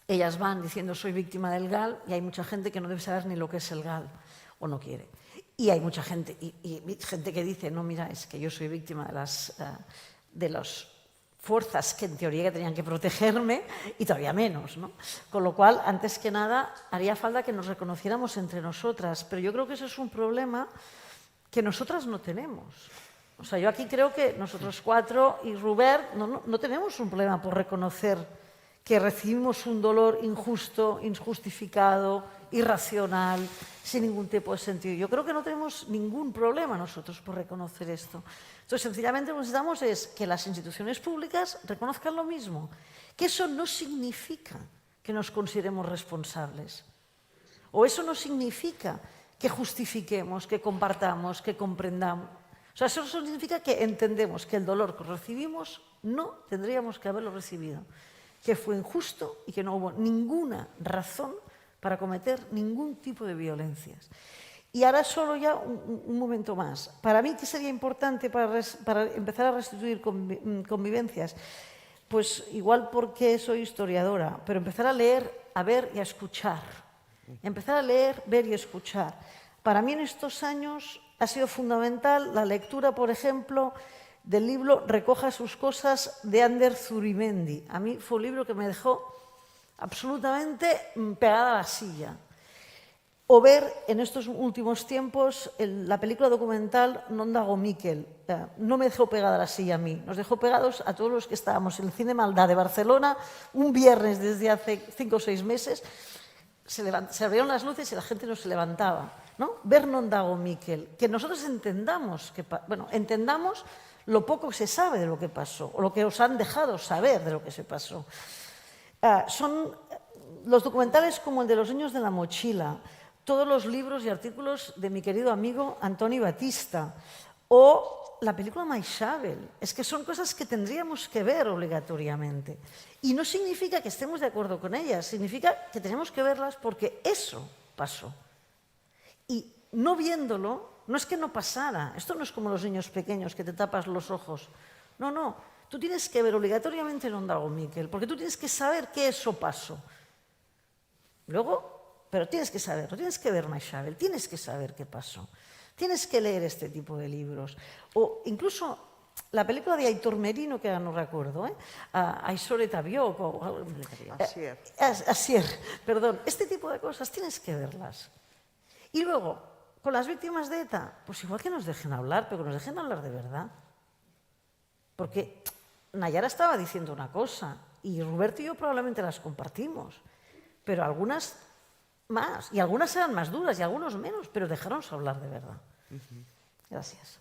Ellas van diciendo soy víctima del GAL y hay mucha gente que no debe saber ni lo que es el GAL o no quiere. Y hay mucha gente, y gente que dice no, mira, es que yo soy víctima de las fuerzas que en teoría tenían que protegerme y todavía menos, ¿no? Con lo cual, antes que nada, haría falta que nos reconociéramos entre nosotras, pero yo creo que eso es un problema que nosotras no tenemos. O sea, yo aquí creo que nosotros cuatro y Robert no tenemos un problema por reconocer que recibimos un dolor injusto, injustificado, irracional, sin ningún tipo de sentido. Yo creo que no tenemos ningún problema nosotros por reconocer esto. Entonces, sencillamente lo que necesitamos es que las instituciones públicas reconozcan lo mismo, que eso no significa que nos consideremos responsables, o eso no significa que justifiquemos, que compartamos, que comprendamos. O sea, eso significa que entendemos que el dolor que recibimos no tendríamos que haberlo recibido, que fue injusto y que no hubo ninguna razón para cometer ningún tipo de violencias. Y ahora solo ya un momento más. Para mí, ¿qué sería importante para empezar a restituir convivencias? Pues igual porque soy historiadora, pero empezar a leer, a ver y a escuchar. Empezar a leer, ver y escuchar. Para mí en estos años ha sido fundamental la lectura, por ejemplo, del libro Recoja sus cosas de Ander Zurimendi. A mí fue un libro que me dejó absolutamente pegada a la silla. O ver en estos últimos tiempos la película documental Non dago Miquel. No me dejó pegada a la silla a mí, nos dejó pegados a todos los que estábamos en el Cine Maldá de Barcelona un viernes desde hace 5 o 6 meses. Se abrieron las luces y la gente no se levantaba, ¿no? Ver Non dago Miquel, que nosotros entendamos lo poco que se sabe de lo que pasó, o lo que os han dejado saber de lo que se pasó. Son los documentales como el de Los niños de la mochila, todos los libros y artículos de mi querido amigo Antoni Batista, o la película Maixabel. Es que son cosas que tendríamos que ver obligatoriamente. Y no significa que estemos de acuerdo con ellas, significa que tenemos que verlas porque eso pasó. Y no viéndolo, no es que no pasara. Esto no es como los niños pequeños que te tapas los ojos. No, no. Tú tienes que ver obligatoriamente Non dago Miquel, porque tú tienes que saber que eso pasó. Luego, pero tienes que saberlo, tienes que ver Maixabel, tienes que saber qué pasó. Tienes que leer este tipo de libros. O incluso la película de Aitor Merino, que ahora no recuerdo, Aizor eta biok, Asier, perdón. Este tipo de cosas tienes que verlas. Y luego, con las víctimas de ETA, pues igual que nos dejen hablar, pero que nos dejen hablar de verdad. Porque Nayara estaba diciendo una cosa, y Roberto y yo probablemente las compartimos, pero algunas más, y algunas eran más duras y algunos menos, pero dejaronse hablar de verdad. Gracias.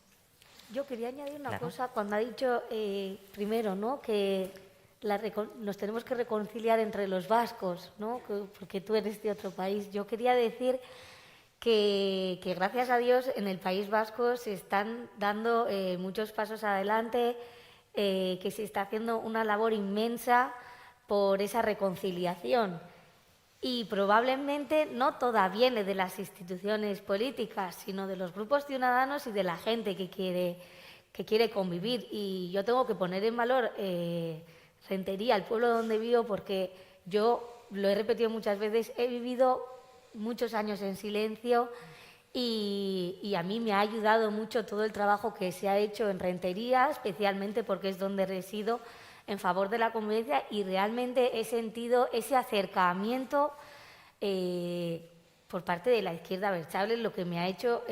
Yo quería añadir una cosa cuando ha dicho primero, ¿no?, que nos tenemos que reconciliar entre los vascos, ¿no?, porque tú eres de otro país. Yo quería decir que gracias a Dios en el País Vasco se están dando muchos pasos adelante, que se está haciendo una labor inmensa por esa reconciliación. Y probablemente no toda viene de las instituciones políticas, sino de los grupos ciudadanos y de la gente que quiere convivir. Y yo tengo que poner en valor Rentería, el pueblo donde vivo, porque yo, lo he repetido muchas veces, he vivido muchos años en silencio y a mí me ha ayudado mucho todo el trabajo que se ha hecho en Rentería, especialmente porque es donde resido, en favor de la convivencia, y realmente he sentido ese acercamiento por parte de la izquierda abertzale, lo que me ha hecho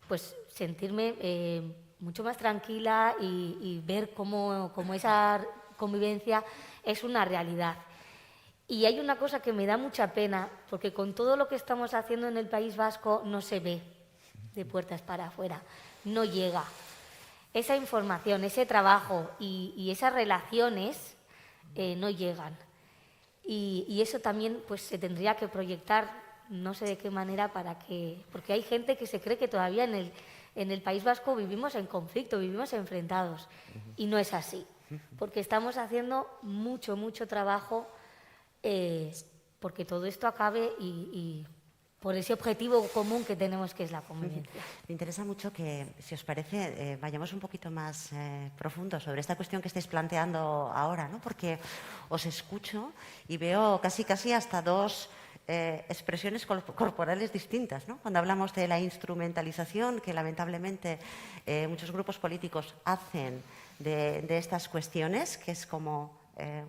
pues sentirme mucho más tranquila y ver cómo esa convivencia es una realidad. Y hay una cosa que me da mucha pena, porque con todo lo que estamos haciendo en el País Vasco no se ve de puertas para afuera, no llega. Esa información, ese trabajo y esas relaciones no llegan. Y eso también pues, se tendría que proyectar, no sé de qué manera, porque hay gente que se cree que todavía en el País Vasco vivimos en conflicto, vivimos enfrentados. Y no es así, porque estamos haciendo mucho, mucho trabajo porque todo esto acabe y por ese objetivo común que tenemos, que es la convivencia. Me interesa mucho que, si os parece, vayamos un poquito más profundo sobre esta cuestión que estáis planteando ahora, ¿no? Porque os escucho y veo casi hasta dos expresiones corporales distintas, ¿no? Cuando hablamos de la instrumentalización que lamentablemente muchos grupos políticos hacen de estas cuestiones, que es como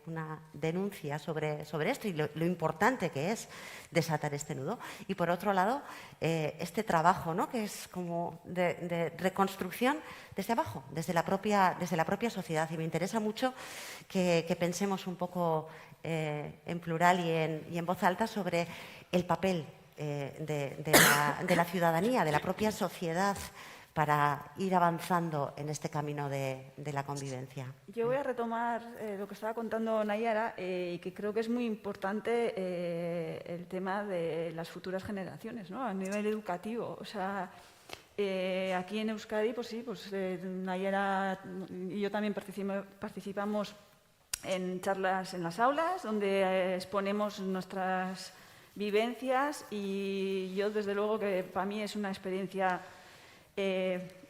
una denuncia sobre esto y lo importante que es desatar este nudo. Y por otro lado, este trabajo, ¿no?, que es como de reconstrucción desde abajo, desde la propia sociedad. Y me interesa mucho que pensemos un poco en plural y en voz alta sobre el papel de la ciudadanía, de la propia sociedad, para ir avanzando en este camino de la convivencia. Yo voy a retomar lo que estaba contando Nayara y que creo que es muy importante el tema de las futuras generaciones, ¿no?, a nivel educativo. O sea, aquí en Euskadi, pues sí, pues Nayara y yo también participamos en charlas en las aulas, donde exponemos nuestras vivencias, y yo desde luego que para mí es una experiencia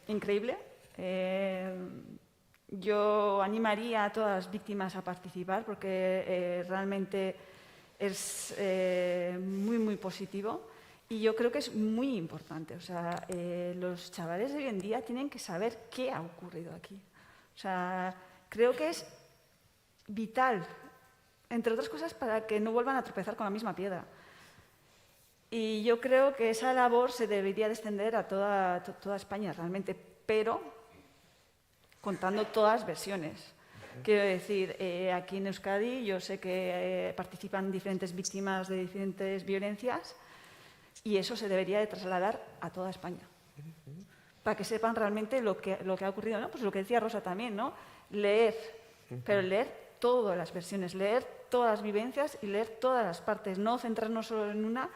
increíble. Yo animaría a todas las víctimas a participar porque realmente es muy, muy positivo, y yo creo que es muy importante. O sea, los chavales de hoy en día tienen que saber qué ha ocurrido aquí. O sea, creo que es vital, entre otras cosas, para que no vuelvan a tropezar con la misma piedra. Y yo creo que esa labor se debería de extender a toda España realmente, pero contando todas las versiones. Quiero decir, aquí en Euskadi yo sé que participan diferentes víctimas de diferentes violencias, y eso se debería de trasladar a toda España, para que sepan realmente lo que ha ocurrido, ¿no? Pues lo que decía Rosa también, ¿no? Leer, pero leer todas las versiones, leer todas las vivencias y leer todas las partes, no centrarnos solo en una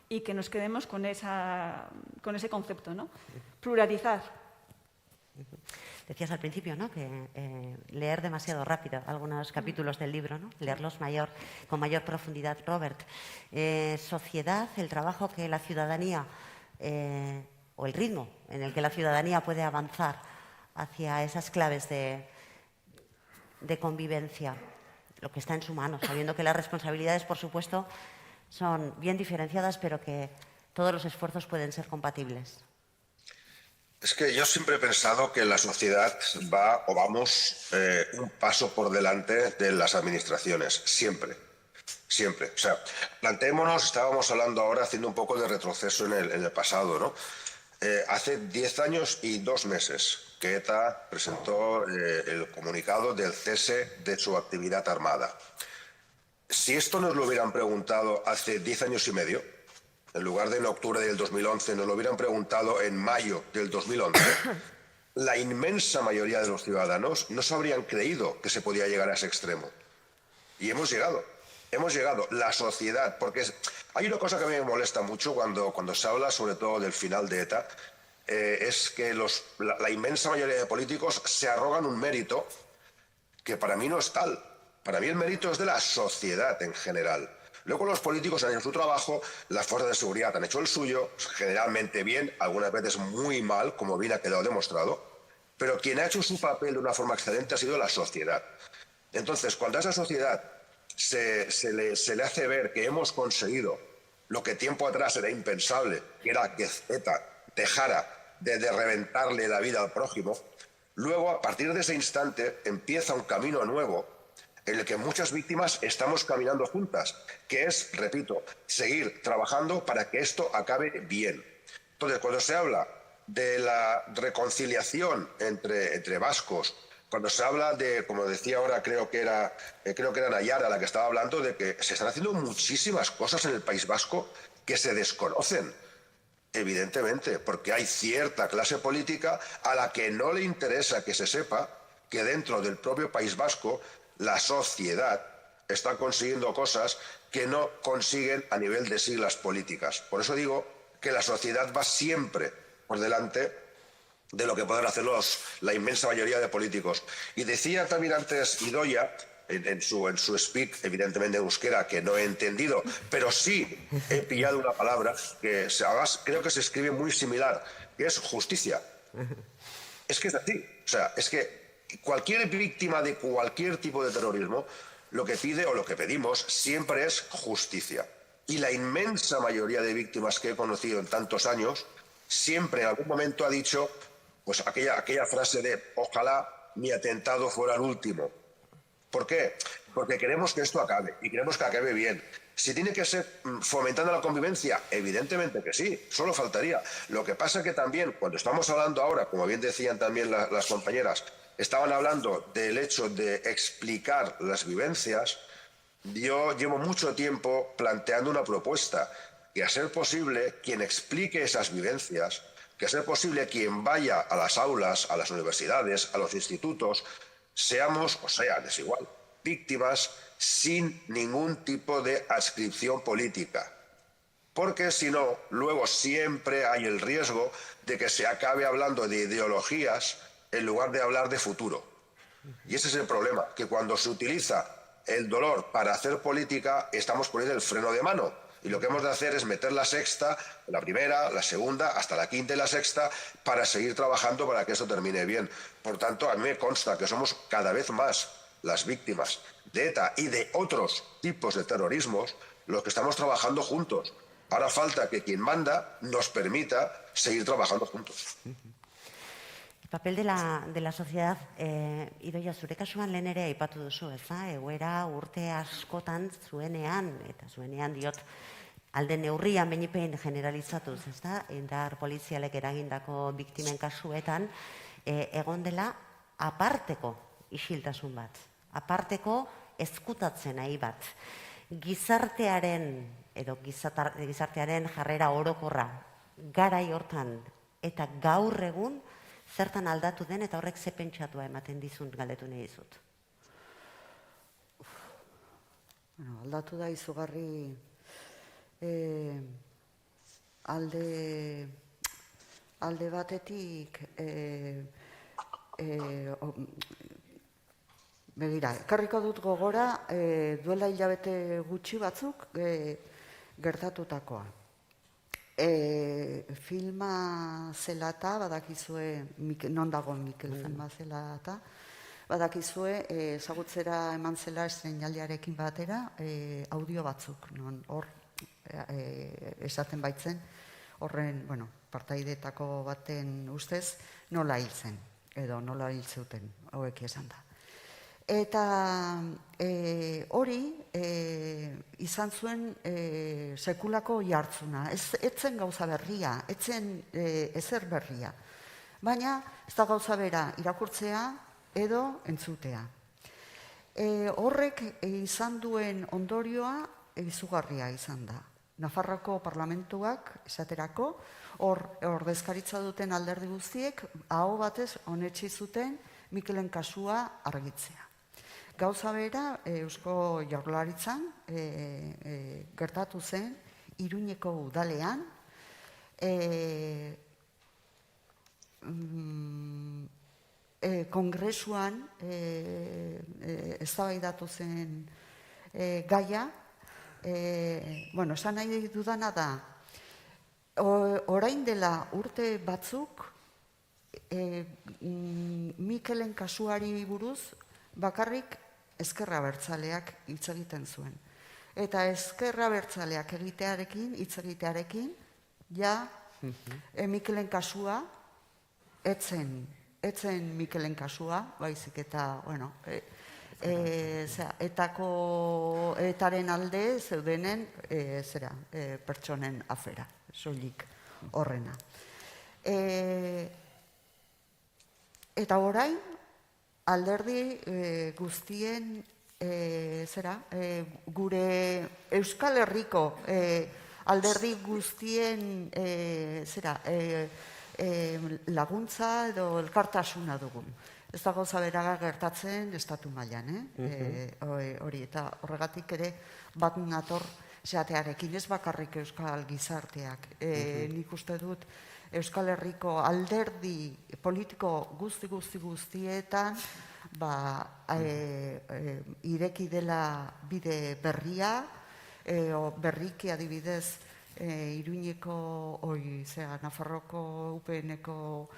y que nos quedemos con ese concepto, ¿no? Pluralizar. Decías al principio, ¿no?, que leer demasiado rápido algunos capítulos del libro, ¿no?, leerlos con mayor profundidad. Robert, sociedad, el trabajo que la ciudadanía o el ritmo en el que la ciudadanía puede avanzar hacia esas claves de convivencia, lo que está en su mano, sabiendo que las responsabilidades, por supuesto, son bien diferenciadas, pero que todos los esfuerzos pueden ser compatibles. Es que yo siempre he pensado que la sociedad vamos un paso por delante de las administraciones, siempre. Siempre. O sea, planteémonos, estábamos hablando ahora, haciendo un poco de retroceso en el pasado, ¿no? Hace 10 años y 2 meses que ETA presentó el comunicado del cese de su actividad armada. Si esto nos lo hubieran preguntado hace 10 años y medio, en lugar de en octubre del 2011, nos lo hubieran preguntado en mayo del 2011, la inmensa mayoría de los ciudadanos no se habrían creído que se podía llegar a ese extremo. Y hemos llegado. La sociedad, porque hay una cosa que a mí me molesta mucho cuando se habla sobre todo del final de ETA, es que la inmensa mayoría de políticos se arrogan un mérito que para mí no es tal. Para mí el mérito es de la sociedad en general. Luego los políticos han hecho su trabajo, las fuerzas de seguridad han hecho el suyo, generalmente bien, algunas veces muy mal, como bien ha quedado demostrado, pero quien ha hecho su papel de una forma excelente ha sido la sociedad. Entonces, cuando a esa sociedad se le hace ver que hemos conseguido lo que tiempo atrás era impensable, que era que ETA dejara de reventarle la vida al prójimo, luego, a partir de ese instante, empieza un camino nuevo en el que muchas víctimas estamos caminando juntas, que es, repito, seguir trabajando para que esto acabe bien. Entonces, cuando se habla de la reconciliación entre vascos, cuando se habla de, como decía ahora, creo que era Nayara la que estaba hablando, de que se están haciendo muchísimas cosas en el País Vasco que se desconocen, evidentemente, porque hay cierta clase política a la que no le interesa que se sepa que dentro del propio País Vasco la sociedad está consiguiendo cosas que no consiguen a nivel de siglas políticas. Por eso digo que la sociedad va siempre por delante de lo que pueden hacer la inmensa mayoría de políticos. Y decía también antes Idoia, en su speak, evidentemente en euskera, que no he entendido, pero sí he pillado una palabra que además creo que se escribe muy similar, que es justicia. Es que es así. O sea, es que cualquier víctima de cualquier tipo de terrorismo lo que pide o lo que pedimos siempre es justicia. Y la inmensa mayoría de víctimas que he conocido en tantos años siempre en algún momento ha dicho pues aquella frase de ojalá mi atentado fuera el último. ¿Por qué? Porque queremos que esto acabe y queremos que acabe bien. Si tiene que ser fomentando la convivencia, evidentemente que sí, solo faltaría. Lo que pasa es que también, cuando estamos hablando ahora, como bien decían también las compañeras, estaban hablando del hecho de explicar las vivencias, yo llevo mucho tiempo planteando una propuesta, que a ser posible quien explique esas vivencias, que a ser posible quien vaya a las aulas, a las universidades, a los institutos, seamos, o sean, es igual, víctimas sin ningún tipo de adscripción política. Porque si no, luego siempre hay el riesgo de que se acabe hablando de ideologías en lugar de hablar de futuro. Y ese es el problema, que cuando se utiliza el dolor para hacer política, estamos poniendo el freno de mano. Y lo que hemos de hacer es meter la sexta, la primera, la segunda, hasta la quinta y la sexta, para seguir trabajando para que esto termine bien. Por tanto, a mí me consta que somos cada vez más las víctimas de ETA y de otros tipos de terrorismos los que estamos trabajando juntos. Ahora falta que quien manda nos permita seguir trabajando juntos. El papel de la sociedad, Idoia, zure kasuan lehen ere aipatu duzu, ez da? Egoera urte askotan zuenean, eta zuenean diot, alde neurrian behinepein generalizatuz, ez da? Indar polizialek eragindako biktimen kasuetan, egon dela aparteko isiltasun bat, aparteko ezkutatzen nahi bat. Gizartearen, edo gizartearen jarrera orokorra, garai hortan eta gaur egun, zertan aldatu den eta horrek ze pentsatua ematen dizun galdetu nahi dizut. Aldatu da izugarri alde batetik begira, ekarriko dut gogora duela hilabete gutxi batzuk gertatutakoa. Filma zelata, badakizue, non dago Mikel filma zelata, badakizue, ezagutzera eman zela estreinaldiarekin batera, audio batzuk, non hor esaten baitzen, horren, bueno, partaidetako baten ustez, nola hil zen, edo nola hil zeuten, hauek esan da. Eta hori izan zuen sekulako jartzuna. Etzen gauza berria, etzen ezer berria. Baina ez da gauza bera irakurtzea edo entzutea. Horrek izan duen ondorioa izugarria izan da. Nafarroako parlamentuak esaterako, hor ordezkaritza duten alderdi guztiek aho batez onetsi zuten Mikelen kasua argitzea. Gauza bera, Eusko Jaurlaritzan gertatu zen, Iruñeko udalean, kongresuan eztabaidatu zen gaia, esan nahi dudana da, orain dela urte batzuk, Mikelen kasuari buruz, bakarrik ezkerra abertzaleak hitz egiten zuen. Eta ezkerra abertzaleak hitz egitearekin, ja Mikelen kasua, etzen Mikelen kasua, baizik eta, etaren alde zeudenen pertsonen afera, soilik horrena. Eta orain, alderdi guztien, gure Euskal Herriko alderdi guztien laguntza edo elkartasuna dugun. Ez da gauza bera gertatzen estatu mailan, hori, eta horregatik ere bat nator zeatearekin, ez bakarrik Euskal gizarteak. Nik uste dut Euskal Herriko alderdi politiko guztietan ireki dela bide berria, berriki adibidez Iruñeko, Nafarroko UPN-eko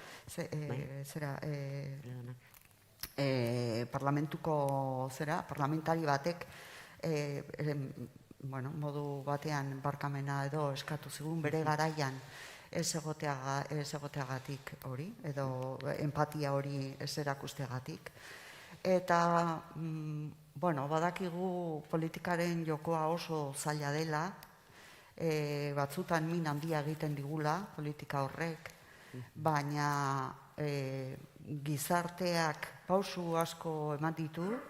parlamentari batek modu batean barkamena edo eskatu zigun bere garaian ez egoteagatik hori, edo empatia hori ez erakusteagatik. Eta, badakigu politikaren jokoa oso zaila dela, batzutan min handia egiten digula politika horrek, baina gizarteak pausu asko eman ditu,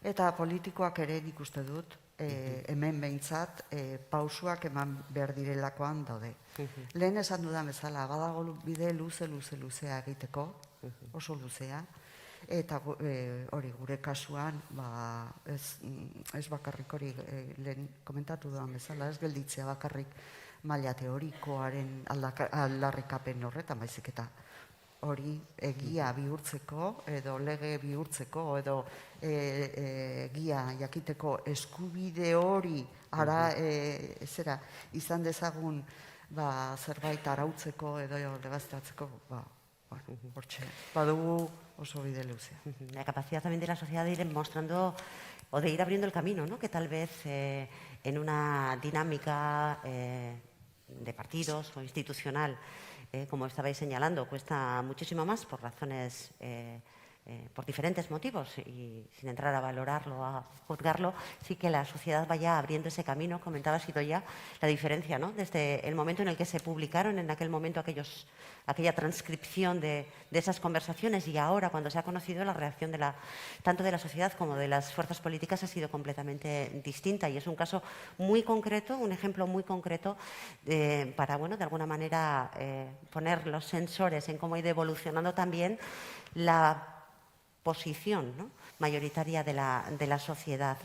eta politikoak ere nik uste dut, hemen behintzat, pausuak eman behar direlakoan daude. Lehen esan dudan bezala, badago bide luzea egiteko, oso luzea, eta hori gure kasuan, ez bakarrik hori lehen komentatu dudan bezala, ez gelditzea bakarrik maila teorikoaren aldarrikapen horretan, baizik eta hori egia bihurtzeko, edo lege bihurtzeko, edo egia jakiteko eskubide hori zera izan dezagun zerbait arautzeko edo legaztatzeko, hortxe, badugu oso bide luzea. La capacidad también de la sociedad de ir mostrando o de ir abriendo el camino, ¿no? Que tal vez en una dinámica de partidos o institucional, como estabais señalando, cuesta muchísimo más por razones, por diferentes motivos, y sin entrar a valorarlo, a juzgarlo, sí que la sociedad vaya abriendo ese camino. Comentaba Idoia la diferencia, ¿no? Desde el momento en el que se publicaron en aquel momento aquella transcripción de esas conversaciones, y ahora, cuando se ha conocido, la reacción tanto de la sociedad como de las fuerzas políticas ha sido completamente distinta, y es un caso muy concreto, un ejemplo muy concreto para, bueno, de alguna manera poner los sensores en cómo ha ido evolucionando también la posición, ¿no?, mayoritaria de la sociedad.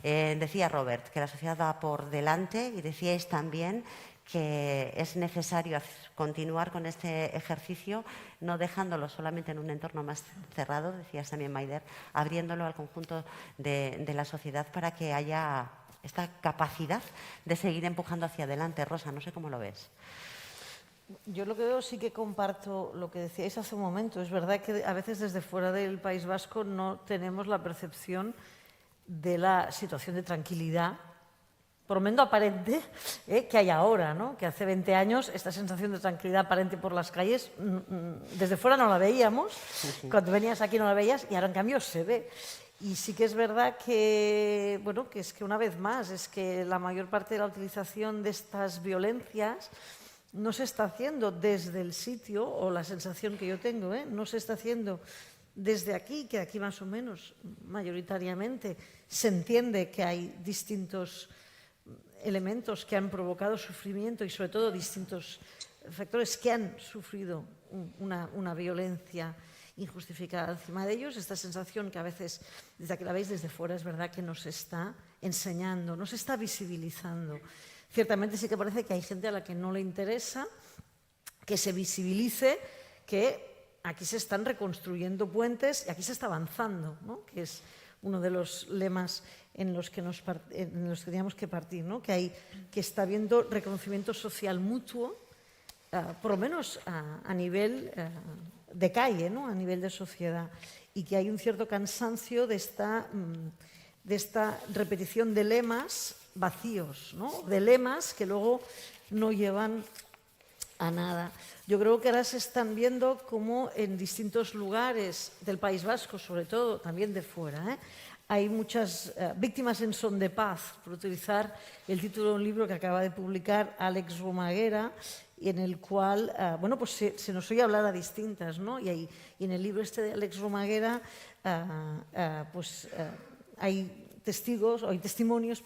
Decía Robert que la sociedad va por delante, y decíais también que es necesario continuar con este ejercicio, no dejándolo solamente en un entorno más cerrado, decías también, Maider, abriéndolo al conjunto de la sociedad para que haya esta capacidad de seguir empujando hacia adelante. Rosa, no sé cómo lo ves. Yo lo que veo, sí que comparto lo que decíais hace un momento. Es verdad que a veces desde fuera del País Vasco no tenemos la percepción de la situación de tranquilidad, por lo menos aparente, que hay ahora, ¿no? Que hace 20 años esta sensación de tranquilidad aparente por las calles, desde fuera no la veíamos, cuando venías aquí no la veías, y ahora en cambio se ve. Y sí que es verdad que, bueno, que es que una vez más, es que la mayor parte de la utilización de estas violencias no se está haciendo desde el sitio, o la sensación que yo tengo, no se está haciendo desde aquí, que aquí más o menos mayoritariamente se entiende que hay distintos elementos que han provocado sufrimiento, y sobre todo distintos factores que han sufrido una violencia injustificada encima de ellos. Esta sensación que a veces, desde que la veis desde fuera, es verdad que nos está enseñando, nos está visibilizando. Ciertamente sí que parece que hay gente a la que no le interesa que se visibilice que aquí se están reconstruyendo puentes y aquí se está avanzando, ¿no? Que es uno de los lemas en los que teníamos que partir, ¿no? Que está habiendo reconocimiento social mutuo, por lo menos a nivel de calle, ¿no? A nivel de sociedad, y que hay un cierto cansancio de esta repetición de lemas vacíos, ¿no? De lemas que luego no llevan a nada. Yo creo que ahora se están viendo como en distintos lugares del País Vasco, sobre todo, también de fuera, hay muchas víctimas en son de paz, por utilizar el título de un libro que acaba de publicar Alex Romaguera, y en el cual, bueno, pues se nos oye hablar a distintas, ¿no? Y en el libro este de Alex Romaguera, hay testimonios,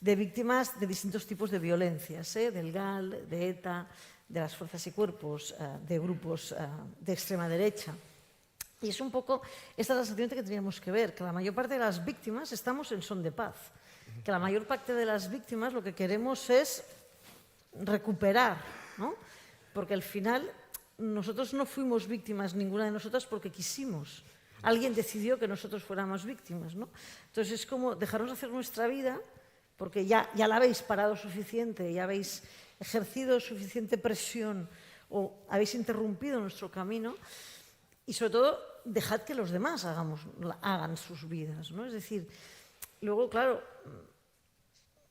de víctimas de distintos tipos de violencias, del GAL, de ETA, de las fuerzas y cuerpos, de grupos de extrema derecha. Y es un poco esta sensación que tendríamos que ver, que la mayor parte de las víctimas estamos en son de paz, que la mayor parte de las víctimas lo que queremos es recuperar, ¿no? Porque al final nosotros no fuimos víctimas, ninguna de nosotras, porque quisimos. Alguien decidió que nosotros fuéramos víctimas, ¿no? Entonces es como dejarnos hacer nuestra vida, porque ya la habéis parado suficiente, ya habéis ejercido suficiente presión o habéis interrumpido nuestro camino, y sobre todo dejad que los demás hagan sus vidas, ¿no? Es decir, luego, claro,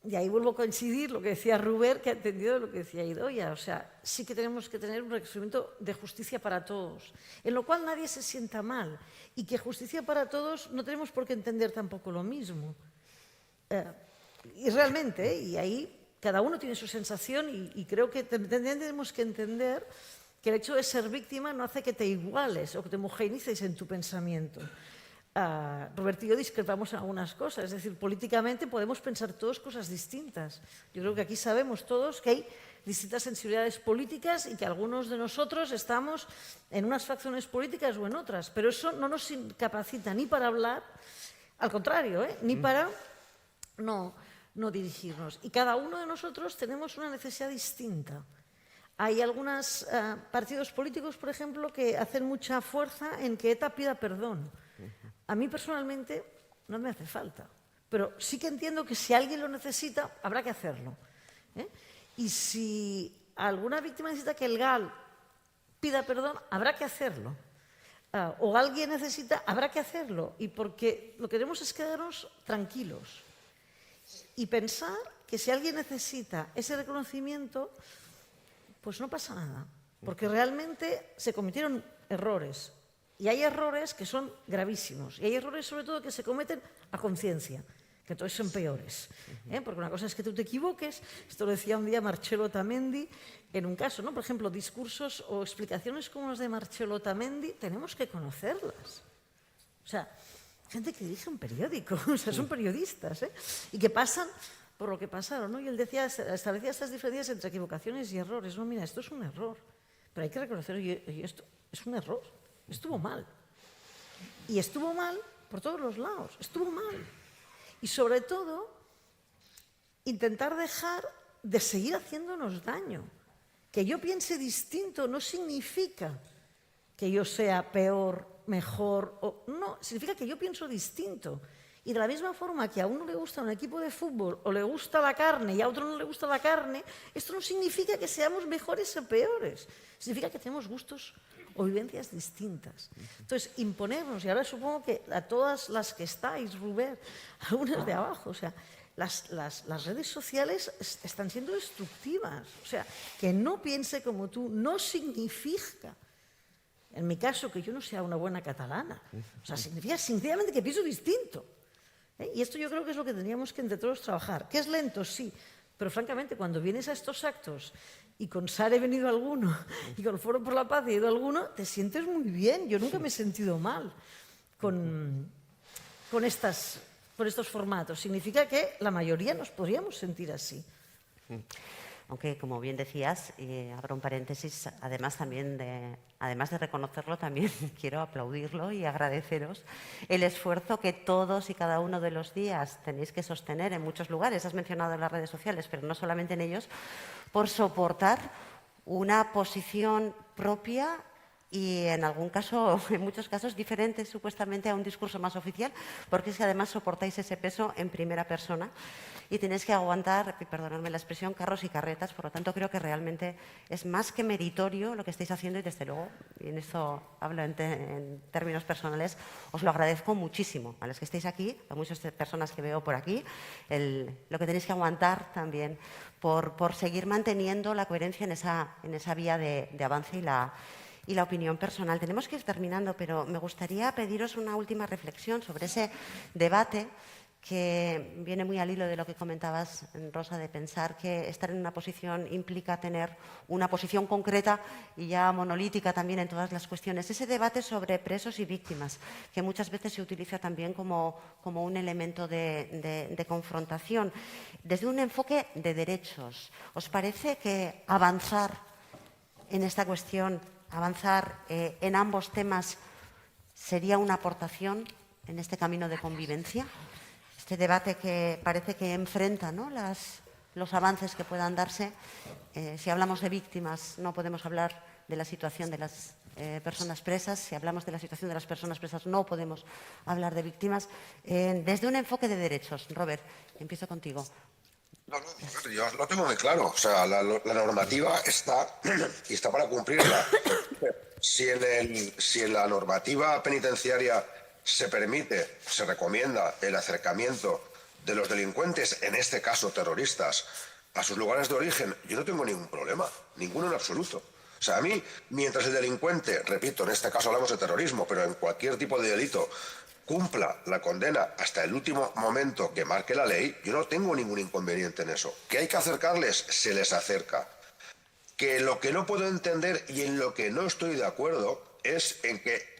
y ahí vuelvo a coincidir lo que decía Ruber, que ha entendido lo que decía Idoia. O sea, sí que tenemos que tener un reconocimiento de justicia para todos, en lo cual nadie se sienta mal, y que justicia para todos no tenemos por qué entender tampoco lo mismo. Y realmente, y ahí cada uno tiene su sensación, y creo que tenemos que entender que el hecho de ser víctima no hace que te iguales o que te homogeneices en tu pensamiento. Roberto y yo discrepamos en algunas cosas, es decir, políticamente podemos pensar todos cosas distintas. Yo creo que aquí sabemos todos que hay distintas sensibilidades políticas y que algunos de nosotros estamos en unas facciones políticas o en otras, pero eso no nos incapacita ni para hablar, al contrario, ni para no dirigirnos. Y cada uno de nosotros tenemos una necesidad distinta. Hay algunos partidos políticos, por ejemplo, que hacen mucha fuerza en que ETA pida perdón. A mí personalmente no me hace falta, pero sí que entiendo que si alguien lo necesita, habrá que hacerlo. Y si alguna víctima necesita que el GAL pida perdón, habrá que hacerlo. O alguien necesita, habrá que hacerlo. Y porque lo que queremos es quedarnos tranquilos y pensar que si alguien necesita ese reconocimiento, pues no pasa nada. Porque realmente se cometieron errores. Y hay errores que son gravísimos. Y hay errores, sobre todo, que se cometen a conciencia, que entonces son peores. Porque una cosa es que tú te equivoques, esto lo decía un día Marcello Otamendi, en un caso, ¿no? Por ejemplo, discursos o explicaciones como las de Marcello Otamendi, tenemos que conocerlas. O sea, gente que dirige un periódico, o sea, son periodistas, y que pasan por lo que pasaron, ¿no? Y él decía, establecía estas diferencias entre equivocaciones y errores. No, mira, esto es un error, pero hay que reconocer, oye, esto es un error, estuvo mal. Y estuvo mal por todos los lados, estuvo mal. Y sobre todo, intentar dejar de seguir haciéndonos daño. Que yo piense distinto no significa que yo sea peor, mejor, no, significa que yo pienso distinto. Y de la misma forma que a uno le gusta un equipo de fútbol o le gusta la carne y a otro no le gusta la carne, esto no significa que seamos mejores o peores. Significa que tenemos gustos o vivencias distintas. Entonces, imponernos, y ahora supongo que a todas las que estáis, Rubén, algunas de abajo, o sea, las redes sociales están siendo destructivas. O sea, que no piense como tú no significa, en mi caso, que yo no sea una buena catalana. O sea, significa sinceramente que pienso distinto. Y esto yo creo que es lo que tendríamos que entre todos trabajar. ¿Que es lento? Sí. Pero francamente, cuando vienes a estos actos y con SAR he venido alguno y con el Foro por la Paz he ido alguno, te sientes muy bien. Yo nunca me he sentido mal con estos formatos. Significa que la mayoría nos podríamos sentir así. Aunque, como bien decías, abro un paréntesis, además de reconocerlo, también quiero aplaudirlo y agradeceros el esfuerzo que todos y cada uno de los días tenéis que sostener en muchos lugares. Has mencionado las redes sociales, pero no solamente en ellos, por soportar una posición propia y en muchos casos diferente supuestamente a un discurso más oficial, porque es que además soportáis ese peso en primera persona y tenéis que aguantar, perdonadme la expresión, carros y carretas. Por lo tanto, creo que realmente es más que meritorio lo que estáis haciendo y desde luego, y en esto hablo en términos personales, os lo agradezco muchísimo a los que estáis aquí, a muchas personas que veo por aquí, lo que tenéis que aguantar también por seguir manteniendo la coherencia en esa vía de avance y la opinión personal. Tenemos que ir terminando, pero me gustaría pediros una última reflexión sobre ese debate que viene muy al hilo de lo que comentabas, Rosa, de pensar que estar en una posición implica tener una posición concreta y ya monolítica también en todas las cuestiones. Ese debate sobre presos y víctimas, que muchas veces se utiliza también como un elemento de confrontación, desde un enfoque de derechos. ¿Os parece que avanzar en esta cuestión, avanzar en ambos temas, sería una aportación en este camino de convivencia? Este debate que parece que enfrenta, ¿no?, los avances que puedan darse. Si hablamos de víctimas, no podemos hablar de la situación de las personas presas. Si hablamos de la situación de las personas presas, no podemos hablar de víctimas. Desde un enfoque de derechos. Robert, empiezo contigo. No, yo lo tengo muy claro. O sea, la normativa está y está para cumplirla. Si en la normativa penitenciaria se permite, se recomienda el acercamiento de los delincuentes, en este caso terroristas, a sus lugares de origen, yo no tengo ningún problema, ninguno en absoluto. O sea, a mí, mientras el delincuente, repito, en este caso hablamos de terrorismo, pero en cualquier tipo de delito, cumpla la condena hasta el último momento que marque la ley, yo no tengo ningún inconveniente en eso. ¿Que hay que acercarles? Se les acerca. Que lo que no puedo entender y en lo que no estoy de acuerdo es en que,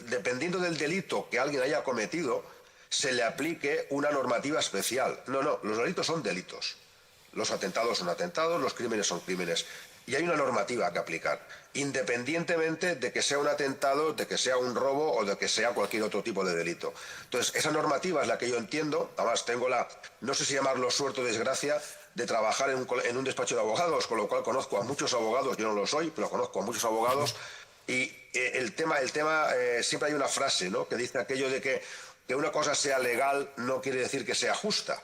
dependiendo del delito que alguien haya cometido, se le aplique una normativa especial. No, los delitos son delitos. Los atentados son atentados, los crímenes son crímenes. Y hay una normativa que aplicar, independientemente de que sea un atentado, de que sea un robo o de que sea cualquier otro tipo de delito. Entonces, esa normativa es la que yo entiendo. Además, tengo no sé si llamarlo suerte o desgracia, de trabajar en un despacho de abogados, con lo cual conozco a muchos abogados, yo no lo soy, pero conozco a muchos abogados, y el tema siempre hay una frase, ¿no?, que dice aquello de que una cosa sea legal no quiere decir que sea justa.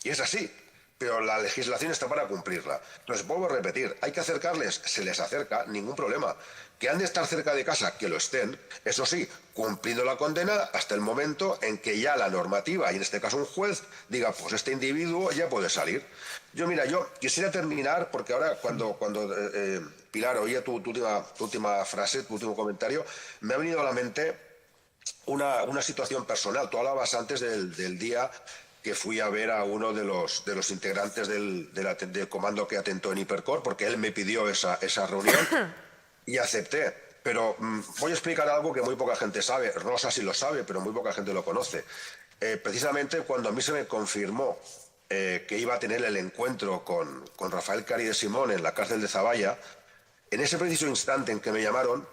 Y es así, pero la legislación está para cumplirla. Entonces, vuelvo a repetir, hay que acercarles, se les acerca, ningún problema. Que han de estar cerca de casa, que lo estén, eso sí, cumpliendo la condena hasta el momento en que ya la normativa, y en este caso un juez, diga, pues este individuo ya puede salir. Yo quisiera terminar, porque ahora cuando Pilar, oía tu última frase, tu último comentario, me ha venido a la mente una situación personal. Tú hablabas antes del día que fui a ver a uno de los integrantes del comando que atentó en Hipercor, porque él me pidió esa reunión y acepté. Pero voy a explicar algo que muy poca gente sabe. Rosa sí lo sabe, pero muy poca gente lo conoce. Precisamente cuando a mí se me confirmó que iba a tener el encuentro con Rafael Cari de Simón en la cárcel de Zaballa, en ese preciso instante en que me llamaron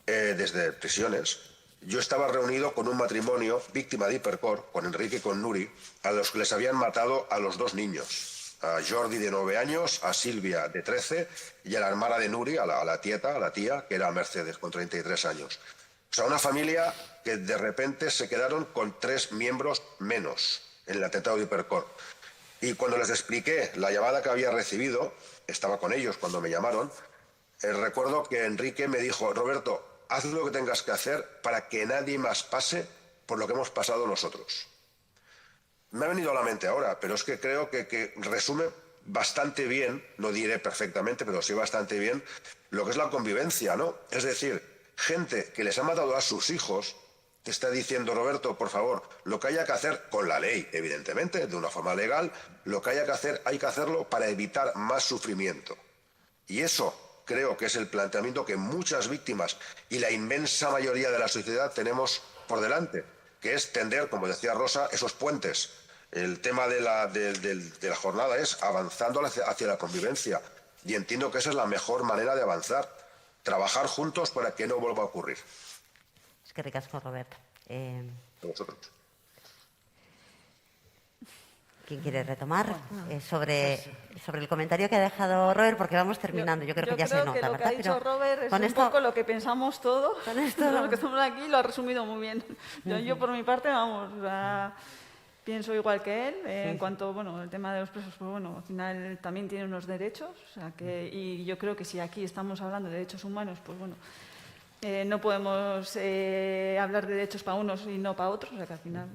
desde prisiones, yo estaba reunido con un matrimonio víctima de Hipercor, con Enrique y con Nuri, a los que les habían matado a los 2 niños, a Jordi de 9 años, a Silvia de 13 y a la hermana de Nuri, a la tía, que era Mercedes, con 33 años. O sea, una familia que de repente se quedaron con 3 miembros menos en el atentado de Hipercor. Y cuando les expliqué la llamada que había recibido, estaba con ellos cuando me llamaron, recuerdo que Enrique me dijo, Roberto, haz lo que tengas que hacer para que nadie más pase por lo que hemos pasado nosotros. Me ha venido a la mente ahora, pero es que creo que resume bastante bien, no diré perfectamente, pero sí bastante bien, lo que es la convivencia, ¿no? Es decir, gente que les ha matado a sus hijos te está diciendo, Roberto, por favor, lo que haya que hacer con la ley, evidentemente, de una forma legal, lo que haya que hacer, hay que hacerlo para evitar más sufrimiento. Y eso creo que es el planteamiento que muchas víctimas y la inmensa mayoría de la sociedad tenemos por delante, que es tender, como decía Rosa, esos puentes. El tema de la jornada es avanzando hacia la convivencia. Y entiendo que esa es la mejor manera de avanzar. Trabajar juntos para que no vuelva a ocurrir. Es que ricasco, Robert. Vosotros. ¿Quién quiere retomar? Sobre el comentario que ha dejado Robert, porque vamos terminando. Yo creo que ya se nota, que lo ¿verdad? que ha dicho Robert es con un esto, poco lo que pensamos todos, con esto- los que estamos aquí, lo ha resumido muy bien. Yo por mi parte, vamos, pienso igual que él. En cuanto, bueno, el tema de los presos, pues bueno, al final también tienen unos derechos. O sea y yo creo que si aquí estamos hablando de derechos humanos, pues bueno, no podemos hablar de derechos para unos y no para otros. O sea que al final,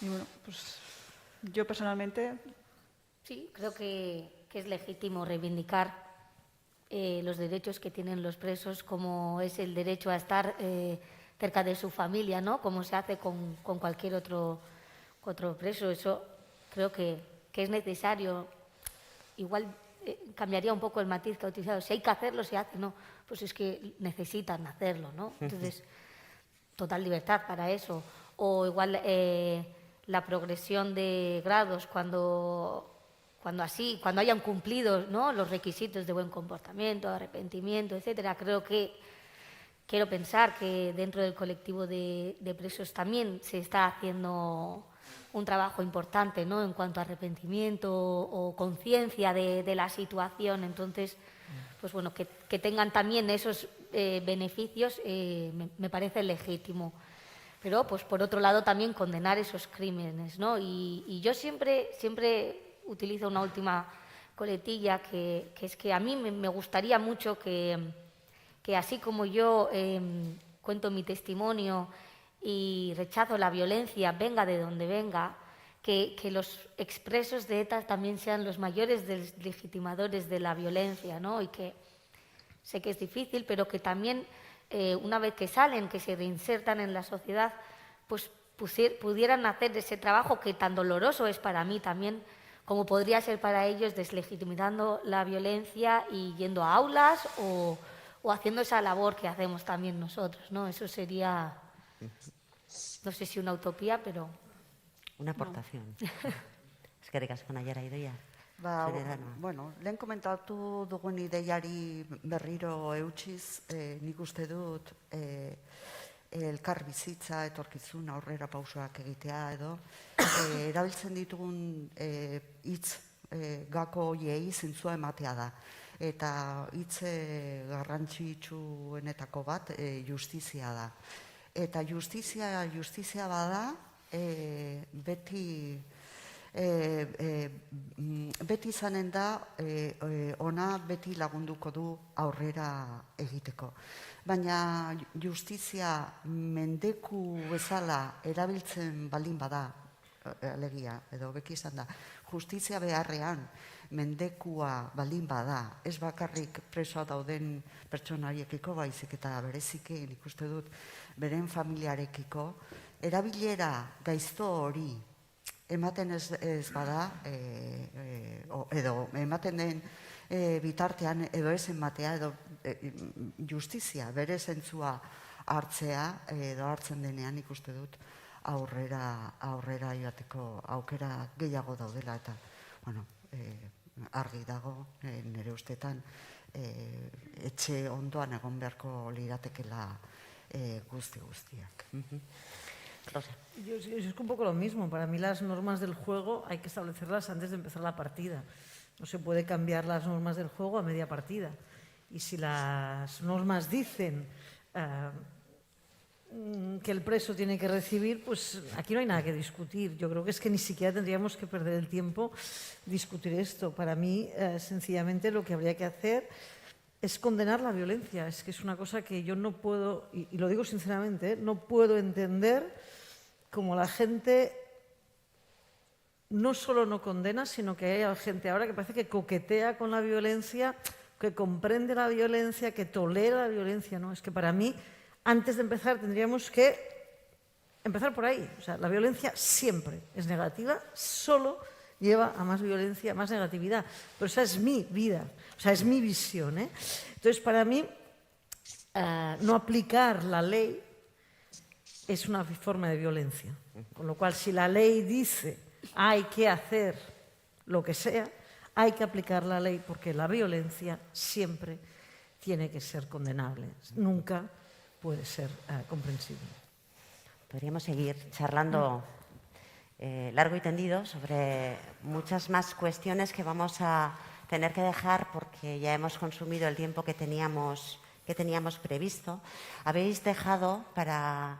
y bueno, pues yo personalmente... Sí, creo que es legítimo reivindicar los derechos que tienen los presos, como es el derecho a estar cerca de su familia, ¿no? Como se hace con cualquier otro preso. Eso creo que es necesario. Igual cambiaría un poco el matiz que ha utilizado. Si hay que hacerlo, se hace. No, pues es que necesitan hacerlo, ¿no? Entonces, total libertad para eso. O igual la progresión de grados cuando hayan cumplido, ¿no?, los requisitos de buen comportamiento, arrepentimiento, etcétera. Quiero pensar que dentro del colectivo de presos también se está haciendo un trabajo importante, ¿no?, en cuanto a arrepentimiento o conciencia de la situación. Entonces, pues bueno, que tengan también esos beneficios me parece legítimo. Pero, pues por otro lado, también condenar esos crímenes, ¿no? Y yo siempre utilizo una última coletilla, que es que a mí me gustaría mucho que así como yo cuento mi testimonio y rechazo la violencia, venga de donde venga, que los expresos de ETA también sean los mayores legitimadores de la violencia, ¿no? Y que sé que es difícil, pero que también una vez que salen, que se reinsertan en la sociedad, pues pudieran hacer ese trabajo que tan doloroso es para mí también, como podría ser para ellos, deslegitimando la violencia y yendo a aulas o haciendo esa labor que hacemos también nosotros, ¿no? Eso sería, no sé si una utopía, pero... Una aportación. Es que ricasco, Naiara Idoia. Bueno, lehen komentatu dugun ideiari berriro eutsiz, nik uste dut elkar bizitza, etorkizun, aurrera pausoak egitea edo, erabiltzen ditugun hitz gako hoiei zentzua ematea da. Eta hitz garrantzitsuenetako bat justizia da. Eta justizia bada beti izanen da ona beti lagunduko du aurrera egiteko. Baina justizia mendeku bezala erabiltzen baldin bada, alegia, edo beki izan da, justizia beharrean mendekua baldin bada, ez bakarrik presoa dauden pertsonaiekiko, baizik eta bereziki, nik uste dut, beren familiarekiko, erabilera gaizto hori ematen ez bada, edo ematen den bitartean, edo ez ematea, edo justizia, bere zentzua hartzea, edo hartzen denean, nik uste dut, aurrera joateko aukera gehiago daudela, eta, bueno, argi dago, nire ustetan, etxe ondoan egon beharko liratekela guztiak. Yo es un poco lo mismo. Para mí las normas del juego hay que establecerlas antes de empezar la partida. No se puede cambiar las normas del juego a media partida. Y si las normas dicen que el preso tiene que recibir, pues aquí no hay nada que discutir. Yo creo que es que ni siquiera tendríamos que perder el tiempo discutir esto. Para mí, sencillamente, lo que habría que hacer es condenar la violencia. Es que es una cosa que yo no puedo, y lo digo sinceramente, no puedo entender cómo la gente no solo no condena, sino que hay gente ahora que parece que coquetea con la violencia, que comprende la violencia, que tolera la violencia. No, es que para mí, antes de empezar, tendríamos que empezar por ahí. O sea, la violencia siempre es negativa, solo lleva a más violencia, más negatividad. Pero esa es mi vida, o sea, es mi visión, ¿eh? Entonces, para mí, no aplicar la ley es una forma de violencia. Con lo cual, si la ley dice hay que hacer lo que sea, hay que aplicar la ley, porque la violencia siempre tiene que ser condenable. Nunca puede ser comprensible. Podríamos seguir charlando largo y tendido sobre muchas más cuestiones que vamos a tener que dejar porque ya hemos consumido el tiempo que teníamos previsto. Habéis dejado para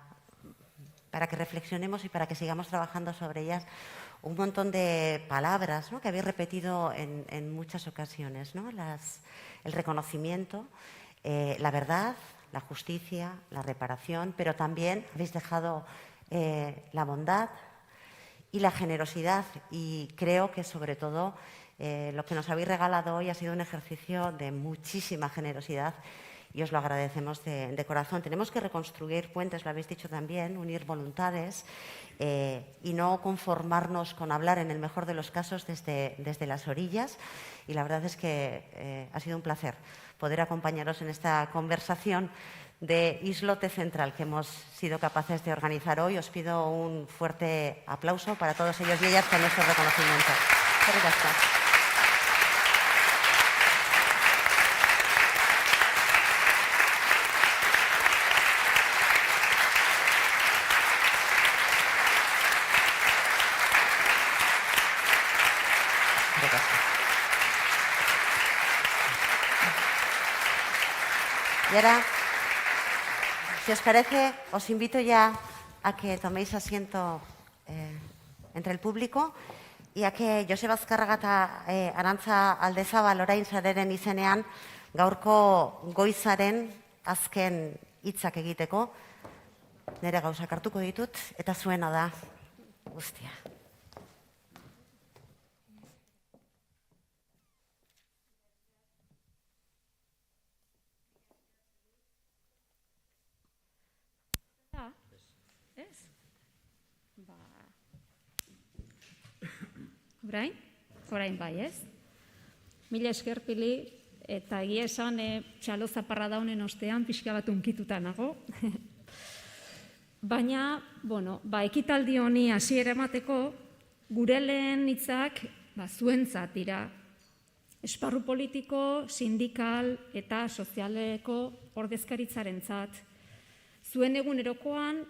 que reflexionemos y para que sigamos trabajando sobre ellas un montón de palabras, ¿no?, que habéis repetido en muchas ocasiones, ¿no? El reconocimiento, la verdad, la justicia, la reparación, pero también habéis dejado la bondad y la generosidad. Y creo que, sobre todo, lo que nos habéis regalado hoy ha sido un ejercicio de muchísima generosidad y os lo agradecemos de corazón. Tenemos que reconstruir puentes, lo habéis dicho también, unir voluntades y no conformarnos con hablar, en el mejor de los casos, desde las orillas. Y la verdad es que ha sido un placer poder acompañaros en esta conversación de Islote Central que hemos sido capaces de organizar hoy. Os pido un fuerte aplauso para todos ellos y ellas con nuestro reconocimiento. Eskerrik asko. Y ahora, si os parece, os invito ya a que toméis asiento entre el público y a que Joseba Azkarraga eta Arantza Aldezabal orain sareren izenean gaurko goizaren azken hitzak egiteko. Nire gauzak hartuko ditut eta zuena da guztia. Orain bai, ez? Mila esker, Pili, eta egia esan txalo zaparra daunen ostean pixka bat unkituta nago. Baina, ekitaldi honi hasiera emateko, gure lehen hitzak zuentzat dira. Esparru politiko, sindikal eta sozialeko ordezkaritzarentzat. Zuen egunerokoan,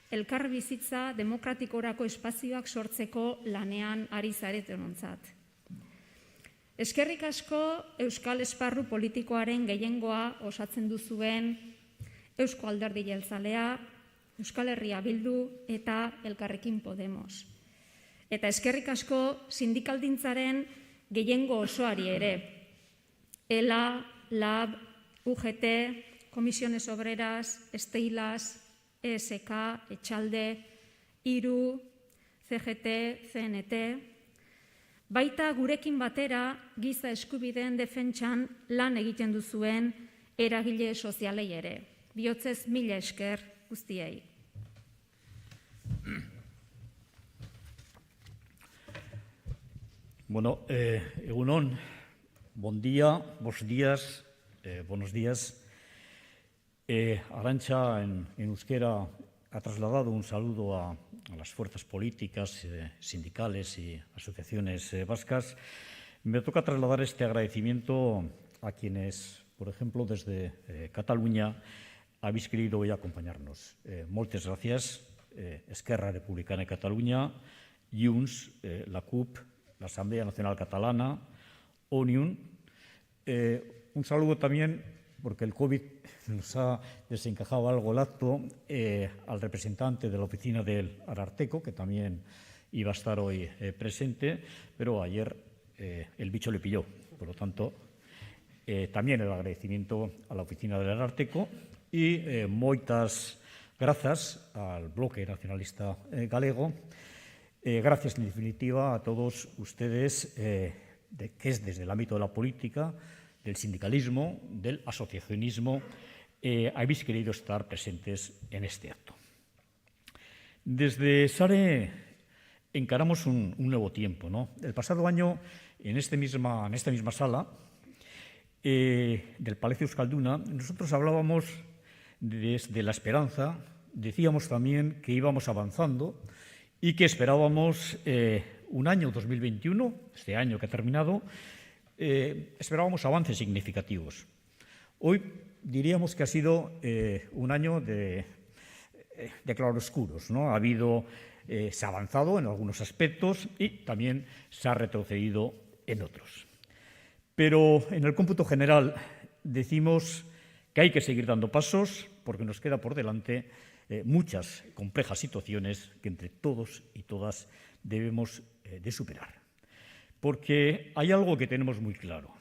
elkarbizitza demokratikorako espazioak sortzeko lanean ari zaretenontzat. Eskerrik asko Euskal Esparru politikoaren gehiengoa osatzen duzuen Eusko Alderdi Jeltzalea, Euskal Herria Bildu eta Elkarrekin Podemos. Eta eskerrik asko sindikaldintzaren gehiengo osoari ere. ELA, LAB, UGT, Comisiones Obreras, Steilas, ESK, Etxalde, IRU, CGT, CNT, baita gurekin batera giza eskubideen defentsan lan egiten duzuen eragile sozialei ere. Bihotzez mila esker guztiei. Bueno, egunon, buen día, buenos días, buenos días. Arantxa en euskera ha trasladado un saludo a las fuerzas políticas, sindicales y asociaciones vascas. Me toca trasladar este agradecimiento a quienes, por ejemplo, desde Cataluña habéis querido hoy acompañarnos. Moltes gracias, Esquerra Republicana de Cataluña, Junts, la CUP, la Asamblea Nacional Catalana, ONIUN. Un saludo también, porque el COVID nos ha desencajado algo el acto, al representante de la oficina del Ararteko, que también iba a estar hoy presente, pero ayer el bicho le pilló. Por lo tanto, también el agradecimiento a la oficina del Ararteko y moitas grazas al Bloque Nacionalista Galego. Gracias, en definitiva, a todos ustedes, que es desde el ámbito de la política, del sindicalismo, del asociacionismo, habéis querido estar presentes en este acto. Desde SARE encaramos un nuevo tiempo, ¿no? El pasado año, en esta misma sala del Palacio Euskalduna, nosotros hablábamos desde la esperanza, decíamos también que íbamos avanzando y que esperábamos un año 2021, este año que ha terminado, esperábamos avances significativos. Hoy diríamos que ha sido un año de claroscuros, ¿no? Se ha avanzado en algunos aspectos y también se ha retrocedido en otros. Pero en el cómputo general decimos que hay que seguir dando pasos porque nos queda por delante muchas complejas situaciones que entre todos y todas debemos de superar. Porque hay algo que tenemos muy claro.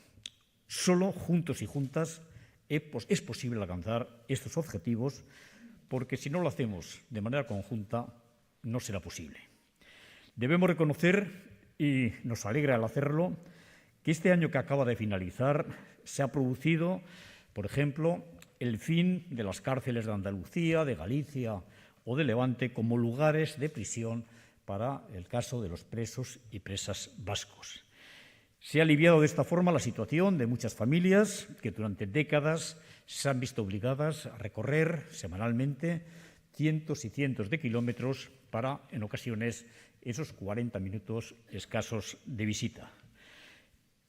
Solo juntos y juntas es posible alcanzar estos objetivos, porque si no lo hacemos de manera conjunta, no será posible. Debemos reconocer, y nos alegra al hacerlo, que este año que acaba de finalizar se ha producido, por ejemplo, el fin de las cárceles de Andalucía, de Galicia o de Levante como lugares de prisión para el caso de los presos y presas vascos. Se ha aliviado de esta forma la situación de muchas familias que durante décadas se han visto obligadas a recorrer semanalmente cientos y cientos de kilómetros para, en ocasiones, esos 40 minutos escasos de visita.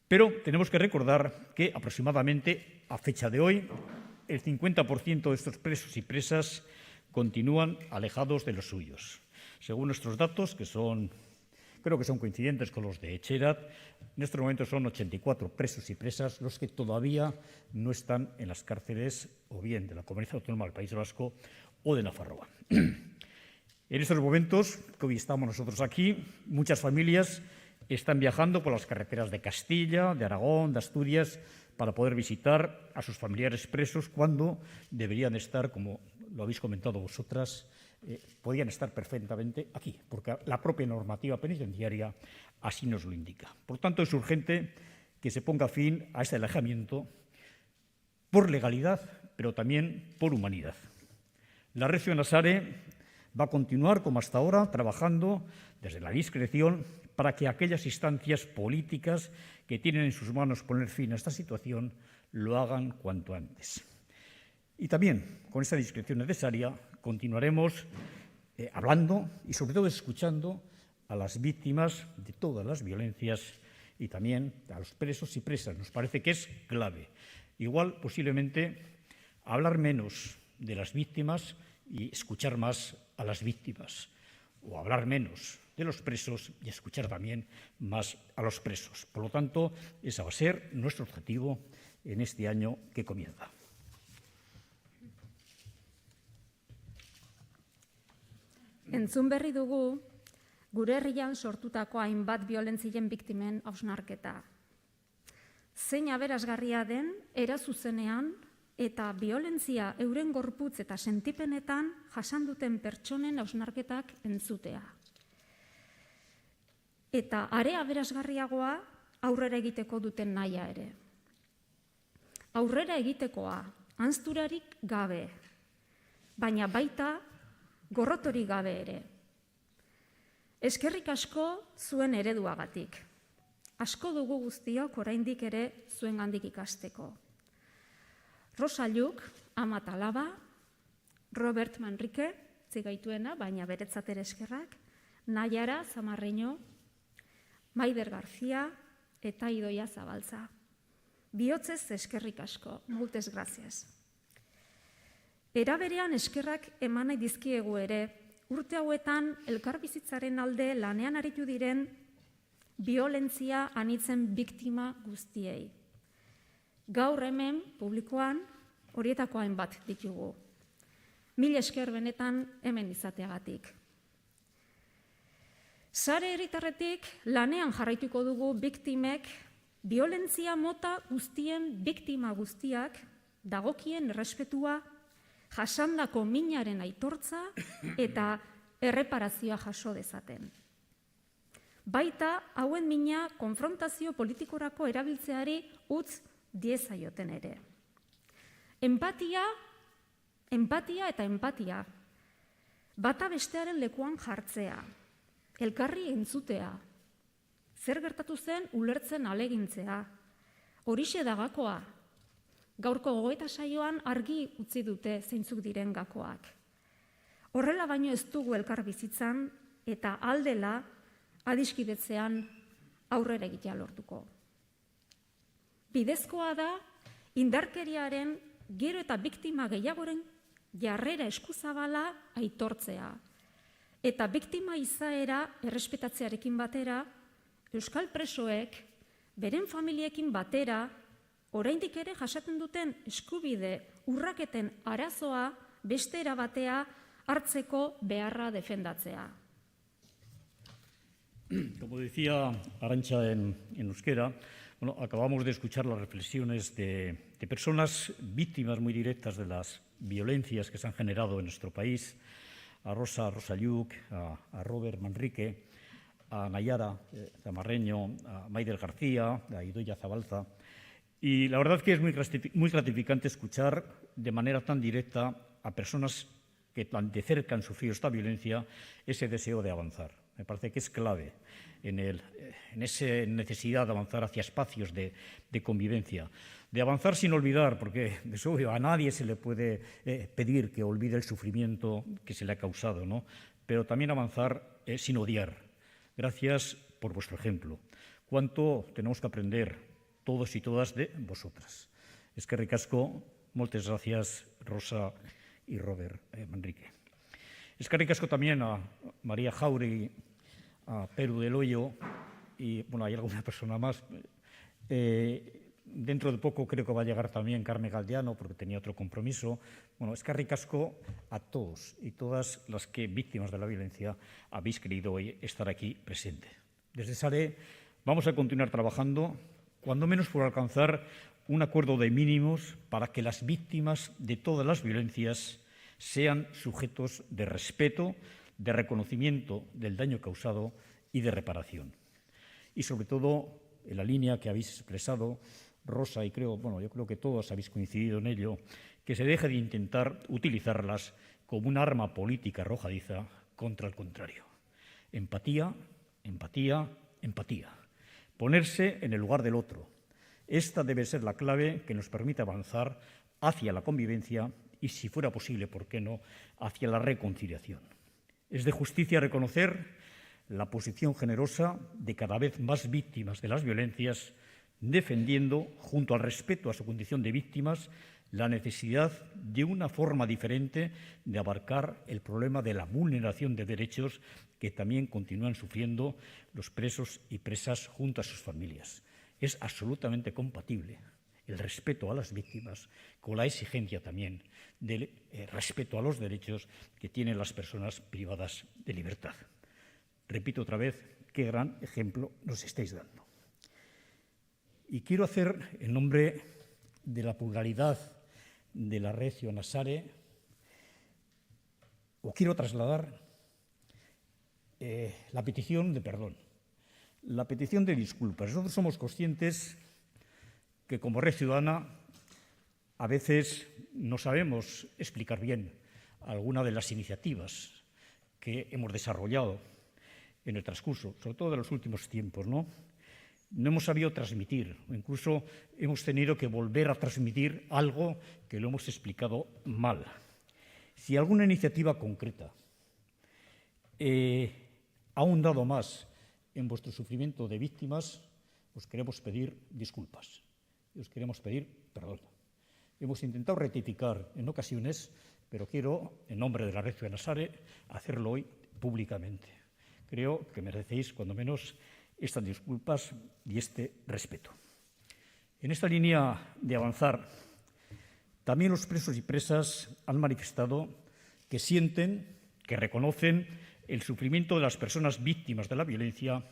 Pero tenemos que recordar que aproximadamente a fecha de hoy el 50% de estos presos y presas continúan alejados de los suyos. Según nuestros datos, creo que son coincidentes con los de Etxerat, en estos momentos son 84 presos y presas los que todavía no están en las cárceles o bien de la Comunidad Autónoma del País Vasco o de Nafarroa. En estos momentos que hoy estamos nosotros aquí, muchas familias están viajando por las carreteras de Castilla, de Aragón, de Asturias, para poder visitar a sus familiares presos cuando deberían estar, como lo habéis comentado vosotras, podían estar perfectamente aquí, porque la propia normativa penitenciaria así nos lo indica. Por tanto, es urgente que se ponga fin a este alejamiento por legalidad, pero también por humanidad. La Red Ciudadana SARE va a continuar, como hasta ahora, trabajando desde la discreción para que aquellas instancias políticas que tienen en sus manos poner fin a esta situación lo hagan cuanto antes. Y también, con esta discreción necesaria, continuaremos hablando y, sobre todo, escuchando a las víctimas de todas las violencias y también a los presos y presas. Nos parece que es clave. Igual, posiblemente, hablar menos de las víctimas y escuchar más a las víctimas, o hablar menos de los presos y escuchar también más a los presos. Por lo tanto, ese va a ser nuestro objetivo en este año que comienza. Entzun berri dugu, gure herrian sortutako hainbat biolentzien biktimen hausnarketa. Zein aberasgarria den, era zuzenean, eta biolentzia euren gorputz eta sentipenetan jasan duten pertsonen hausnarketak entzutea. Eta are aberasgarriagoa aurrera egiteko duten nahia ere. Aurrera egitekoa, hanzturarik gabe, baina baita gorrotorik gabe ere. Eskerrik asko zuen ereduagatik. Asko dugu guztiok oraindik ere zuengandik ikasteko. Rosa Lluc, ama eta alaba, Robert Manrique, zigaituena, baina beretzat ere eskerrak, Naiara Zamarreño, Maider García eta Idoia Zabaltza. Bihotzez eskerrik asko, moltes gracias. Era berean eskerrak eman nahi dizkiegu ere, urte hauetan elkarbizitzaren alde lanean aritu diren biolentzia anitzen biktima guztiei. Gaur hemen, publikoan, horietako hainbat ditugu. Mil esker benetan hemen izateagatik. Sare herritarretik lanean jarraituko dugu biktimek, biolentzia mota guztien biktima guztiak dagokien errespetua, jasandako minaren aitortza eta erreparazioa jaso dezaten. Baita, hauen mina konfrontazio politikorako erabiltzeari utz diezaioten ere. Empatia eta empatia. Bata bestearen lekuan jartzea, elkarri entzutea, zer gertatu zen ulertzen alegintzea, horixe da gakoa. Gaurko gogoeta saioan argi utzi dute zeintzuk diren gakoak. Horrela baino ez dugu elkar bizitzan eta aldela adiskidetzean aurrera egitea lortuko. Bidezkoa da indarkeriaren gero eta biktima gehiagoren jarrera eskuzabala aitortzea eta biktima izaera errespetatzearekin batera euskal presoek beren familiekin batera oraindik ere jasaten duten eskubide urraketen arazoa beste era batea hartzeko beharra defendatzea. Como decía Arantxa en euskera, acabamos de escuchar las reflexiones de personas víctimas muy directas de las violencias que se han generado en nuestro país, a Rosa Lluc, a Robert Manrique, a Naiara Zamarreño, a Maider García, a Idoia Zabalza. Y la verdad que es muy gratificante escuchar de manera tan directa a personas que tan de cerca han sufrido esta violencia ese deseo de avanzar. Me parece que es clave en esa necesidad de avanzar hacia espacios de convivencia. De avanzar sin olvidar, porque es obvio, a nadie se le puede pedir que olvide el sufrimiento que se le ha causado, ¿no? Pero también avanzar sin odiar. Gracias por vuestro ejemplo. Cuánto tenemos que aprender todos y todas de vosotras. Eskerrik asko, moltes gracias, Rosa y Robert Manrique. Eskerrik asko también a María Jauregui, a Peru del Hoyo y, bueno, hay alguna persona más. Dentro de poco creo que va a llegar también Carmen Galdeano porque tenía otro compromiso. Bueno, eskerrik asko a todos y todas las que, víctimas de la violencia, habéis querido hoy estar aquí presente. Desde SARE vamos a continuar trabajando, cuando menos por alcanzar un acuerdo de mínimos para que las víctimas de todas las violencias sean sujetos de respeto, de reconocimiento del daño causado y de reparación. Y sobre todo, en la línea que habéis expresado, Rosa, y yo creo que todos habéis coincidido en ello, que se deje de intentar utilizarlas como un arma política arrojadiza contra el contrario. Empatía, empatía, empatía. Ponerse en el lugar del otro. Esta debe ser la clave que nos permite avanzar hacia la convivencia y, si fuera posible, ¿por qué no?, hacia la reconciliación. Es de justicia reconocer la posición generosa de cada vez más víctimas de las violencias, defendiendo, junto al respeto a su condición de víctimas, la necesidad de una forma diferente de abarcar el problema de la vulneración de derechos que también continúan sufriendo los presos y presas junto a sus familias. Es absolutamente compatible el respeto a las víctimas con la exigencia también del respeto a los derechos que tienen las personas privadas de libertad. Repito otra vez, qué gran ejemplo nos estáis dando. Y quiero hacer, en nombre de la pluralidad de la red Joana Sare, o quiero trasladar la petición de perdón, la petición de disculpas. Nosotros somos conscientes que como red ciudadana a veces no sabemos explicar bien alguna de las iniciativas que hemos desarrollado en el transcurso, sobre todo de los últimos tiempos, ¿no? No hemos sabido transmitir, o incluso hemos tenido que volver a transmitir algo que lo hemos explicado mal. Si alguna iniciativa concreta ha ahondado más en vuestro sufrimiento de víctimas, os queremos pedir disculpas y os queremos pedir perdón. Hemos intentado rectificar en ocasiones, pero quiero, en nombre de la red Joana Sare, hacerlo hoy públicamente. Creo que merecéis, cuando menos, estas disculpas y este respeto. En esta línea de avanzar, también los presos y presas han manifestado que sienten, que reconocen el sufrimiento de las personas víctimas de la violencia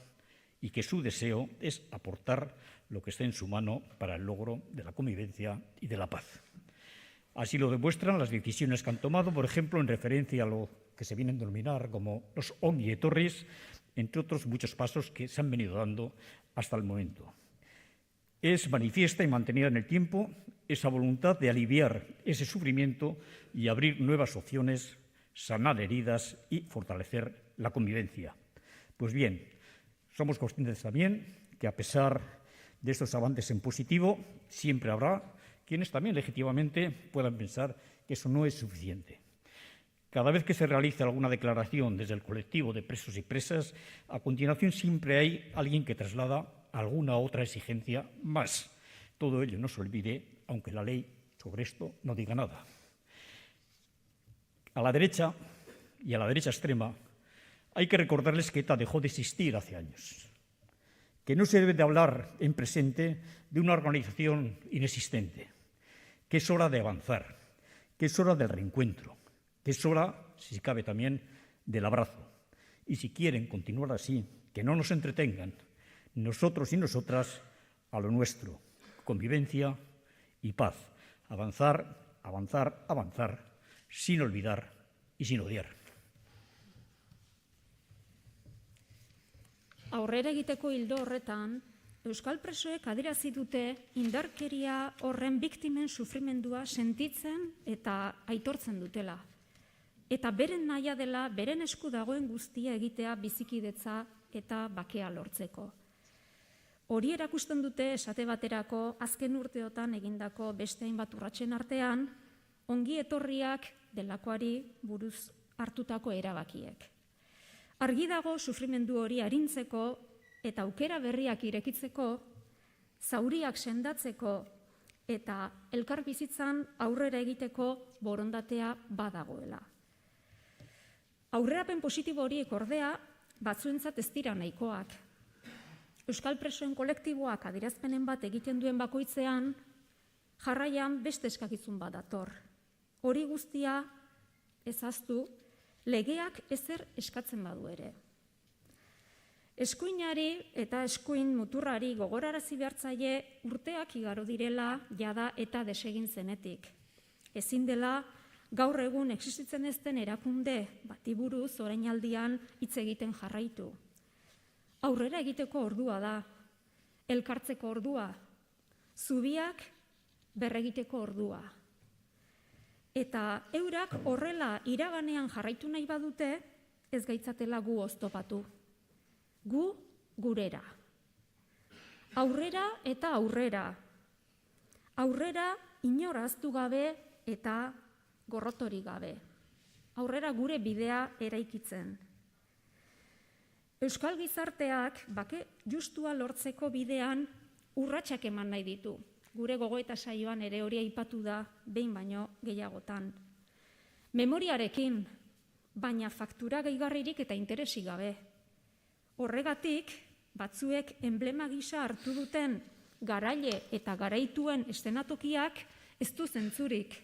y que su deseo es aportar lo que esté en su mano para el logro de la convivencia y de la paz. Así lo demuestran las decisiones que han tomado, por ejemplo, en referencia a lo que se vienen a denominar como los ongi etorris, entre otros muchos pasos que se han venido dando hasta el momento. Es manifiesta y mantenida en el tiempo esa voluntad de aliviar ese sufrimiento y abrir nuevas opciones, sanar heridas y fortalecer la convivencia. Pues bien, somos conscientes también que a pesar de estos avances en positivo, siempre habrá quienes también legítimamente puedan pensar que eso no es suficiente. Cada vez que se realiza alguna declaración desde el colectivo de presos y presas, a continuación siempre hay alguien que traslada alguna otra exigencia más. Todo ello no se olvide, aunque la ley sobre esto no diga nada. A la derecha y a la derecha extrema hay que recordarles que ETA dejó de existir hace años, que no se debe de hablar en presente de una organización inexistente, que es hora de avanzar, que es hora del reencuentro, que es hora, si cabe también, del abrazo. Y si quieren continuar así, que no nos entretengan, nosotros y nosotras, a lo nuestro, convivencia y paz. Avanzar, avanzar, avanzar, sin olvidar y sin odiar. Aurrera egiteko hildo horretan, euskal presoek adierazi dute indarkeria horren biktimen sufrimendua sentitzen eta aitortzen dutela. Eta beren nahia dela, beren esku dagoen guztia egitea bizikidetza eta bakea lortzeko. Hori erakusten dute esate baterako azken urteotan egindako beste hainbat urratsen artean, ongi etorriak delakoari buruz hartutako erabakiek. Argi dago sufrimendu hori arintzeko eta aukera berriak irekitzeko, zauriak sendatzeko eta elkar bizitzan aurrera egiteko borondatea badagoela. Aurrerapen positibo horiek ordea batzuentzat ez dira nahikoak. Euskal presoen kolektiboak adierazpenen bat egiten duen bakoitzean, jarraian beste eskakizun bat dator. Hori guztia ezaztu, legeak ezer eskatzen badu ere. Eskuinari eta eskuin muturrari gogorarazi behartzaile urteak igaro direla jada eta desegin zenetik. Ezin dela gaur egun existitzen ez den erakunde bati buruz orainaldian hitz egiten jarraitu. Aurrera egiteko ordua da, elkartzeko ordua, zubiak berregiteko ordua. Eta eurak horrela iraganean jarraitu nahi badute, ez gaitzatela gu oztopatu. Gu gurera. Aurrera eta aurrera. Aurrera inor ahaztu gabe eta gorrotori gabe. Aurrera gure bidea eraikitzen. Euskal gizarteak bake justua lortzeko bidean urratsak eman nahi ditu. gure gogoeta saioan ere hori aipatu da behin baino gehiagotan. Memoriarekin, baina faktura gehigarririk eta interesik gabe. Horregatik, batzuek enblema gisa hartu duten garaile eta garaituen eszenatokiak ez du zentzurik.